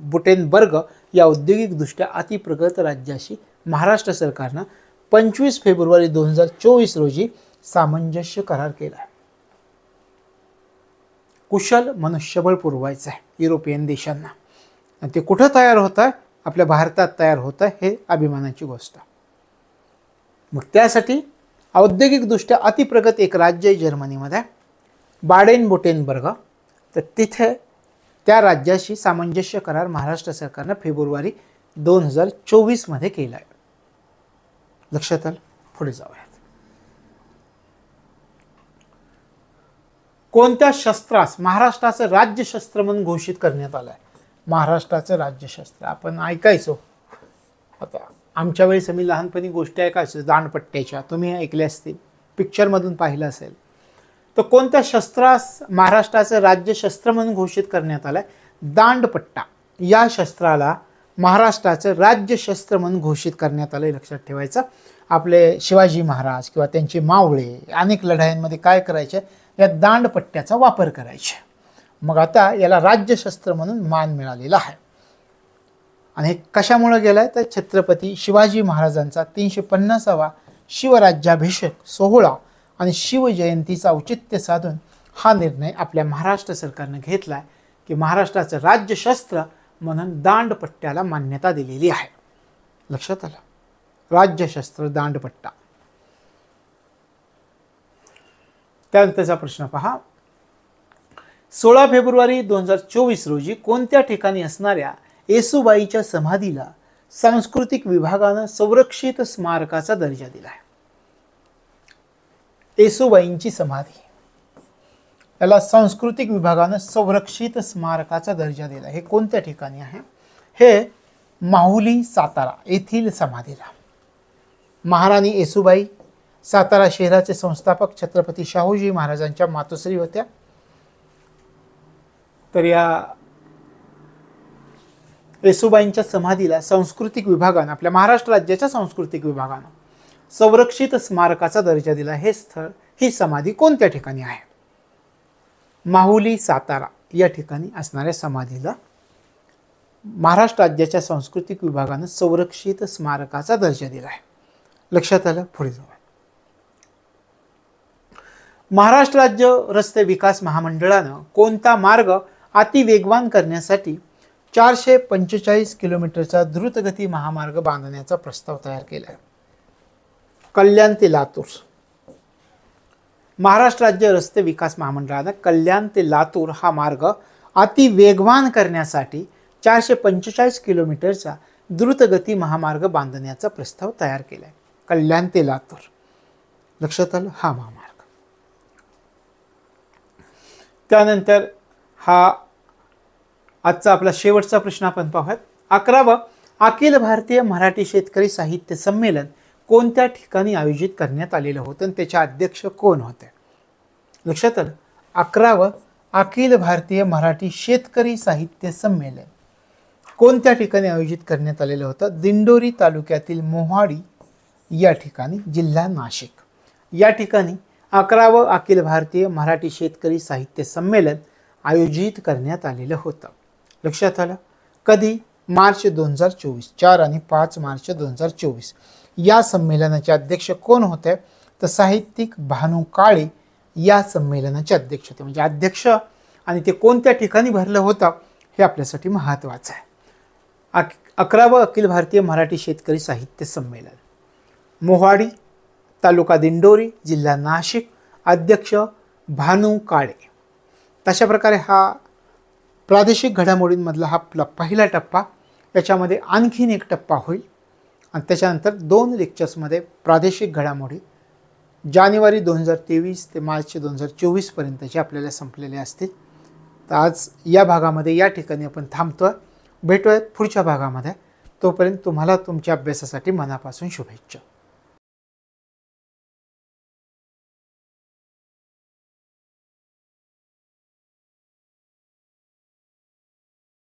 बुटेनबर्ग या औद्योगिकदृष्ट्या अतिप्रगत राज्याशी महाराष्ट्र सरकारनं 25 फेब्रुवारी 2024 रोजी सामंजस्य करार केला आहे. कुशल मनुष्यबळ पुरवायचं आहे युरोपियन देशांना, आणि ते कुठं तयार होत आहे? आपल्या भारतात तयार होत आहे. हे अभिमानाची गोष्ट. मग त्यासाठी औद्योगिकदृष्ट्या अतिप्रगत एक राज्य आहे जर्मनीमध्ये, बुटेनबर्ग. तर तिथे त्या राज्याशी सामंजस्य करार महाराष्ट्र सरकारनं फेब्रुवारी 2024 मध्ये केला आहे. लक्षात आलं? पुढे जाऊयात. कोणत्या शस्त्रास महाराष्ट्राचं राज्यशस्त्र म्हणून घोषित करण्यात आलं आहे? महाराष्ट्राचं राज्यशस्त्र आपण ऐकायचो. आता आमच्या वेळेस आम्ही लहानपणी गोष्टी ऐकायचो दांडपट्ट्याच्या, तुम्ही ऐकल्या असतील, पिक्चरमधून पाहिलं असेल. तर कोणत्या शस्त्रास महाराष्ट्राचं राज्यशस्त्र म्हणून घोषित करण्यात आलं आहे? दांडपट्टा या शस्त्राला महाराष्ट्राचं राज्यशस्त्र म्हणून घोषित करण्यात आलं. लक्षात ठेवायचं. आपले शिवाजी महाराज किंवा त्यांचे मावळे अनेक लढायांमध्ये काय करायचे? या दांडपट्ट्याचा वापर करायचे. मग आता याला राज्यशस्त्र म्हणून मान मिळालेला आहे. आणि हे कशामुळे गेलं आहे? तर छत्रपती शिवाजी महाराजांचा 350वा शिवराज्याभिषेक सोहळा आणि शिवजयंतीचा औचित्य साधून हा निर्णय आपल्या महाराष्ट्र सरकारनं घेतला आहे की महाराष्ट्राचं राज्यशस्त्र म्हणून दांडपट्ट्याला मान्यता दिलेली आहे. लक्षात आलं? राज्यशस्त्र दांडपट्टा. त्यानंतरचा प्रश्न पहा. 16 फेब्रुवारी 2024 रोजी कोणत्या ठिकाणी असणाऱ्या येसुबाईच्या समाधीला सांस्कृतिक विभागानं संरक्षित स्मारकाचा दर्जा दिला आहे? येसुबाईंची समाधी याला सांस्कृतिक विभागानं संरक्षित स्मारकाचा दर्जा दिला. हे कोणत्या ठिकाणी आहे? हे माहुली सातारा येथील समाधीला. महाराणी येसुबाई सातारा शहराचे संस्थापक छत्रपती शाहूजी महाराजांच्या मातोश्री होत्या. तर या येसुबाईंच्या समाधीला सांस्कृतिक विभागानं, आपल्या महाराष्ट्र राज्याच्या सांस्कृतिक विभागानं संरक्षित स्मारकाचा दर्जा दिला. हे स्थळ, ही समाधी कोणत्या ठिकाणी आहे? माहुली सातारा या ठिकाणी असणाऱ्या समाधीला महाराष्ट्र राज्याच्या सांस्कृतिक विभागानं संरक्षित स्मारकाचा दर्जा दिला आहे. लक्षात आलं? पुढे जाऊ. महाराष्ट्र राज्य रस्ते विकास महामंडळानं कोणता मार्ग अतिवेगवान करण्यासाठी 445 किलोमीटरचा द्रुतगती महामार्ग बांधण्याचा प्रस्ताव तयार केला आहे? कल्याण ते लातूर. महाराष्ट्र राज्य रस्ते विकास महामंडळानं कल्याण ते लातूर हा मार्ग अतिवेगवान करण्यासाठी 445 किलोमीटरचा द्रुतगती महामार्ग बांधण्याचा प्रस्ताव तयार केला आहे. कल्याण ते लातूर. लक्षात आलं? हा महामार्ग. त्यानंतर हा आजचा आपला शेवटचा प्रश्न आपण पाहूयात. 11वं अखिल भारतीय मराठी शेतकरी साहित्य संमेलन कोणत्या ठिकाणी आयोजित करण्यात आलेलं होतं आणि त्याचे अध्यक्ष कोण होते? लक्षात आलं? 11वं अखिल भारतीय मराठी शेतकरी साहित्य संमेलन कोणत्या ठिकाणी आयोजित करण्यात आलेलं होतं? दिंडोरी तालुक्यातील मोहाडी या ठिकाणी, जिल्हा नाशिक. या ठिकाणी 11वं अखिल भारतीय मराठी शेतकरी साहित्य संमेलन आयोजित करण्यात आलेलं होतं. लक्षात आलं? कधी? मार्च 2024, 4 आणि 5 मार्च 2024. या संमेलनाचे अध्यक्ष कोण होते? तर साहित्यिक भानू काळे या संमेलनाचे अध्यक्ष होते. म्हणजे अध्यक्ष आणि ते कोणत्या ठिकाणी भरलं होतं हे आपल्यासाठी महत्त्वाचं आहे. 11वं अखिल भारतीय मराठी शेतकरी साहित्य संमेलन, मोहाडी, तालुका दिंडोरी, जिल्हा नाशिक, अध्यक्ष भानू काळे. तशा प्रकारे हा प्रादेशिक घडामोडींमधला हा पहिला टप्पा. याच्यामध्ये आणखीन एक टप्पा होईल आणि त्याच्यानंतर 2 लेक्चर्समध्ये प्रादेशिक घडामोडी जानेवारी 2023 ते मार्च 2024 पर्यंतचे आपल्याला संपलेले असतील. तर आज या भागामध्ये या ठिकाणी आपण थांबतोय. भेटूयात पुढच्या भागामध्ये. तोपर्यंत तुम्हाला तुमच्या अभ्यासासाठी मनापासून शुभेच्छा.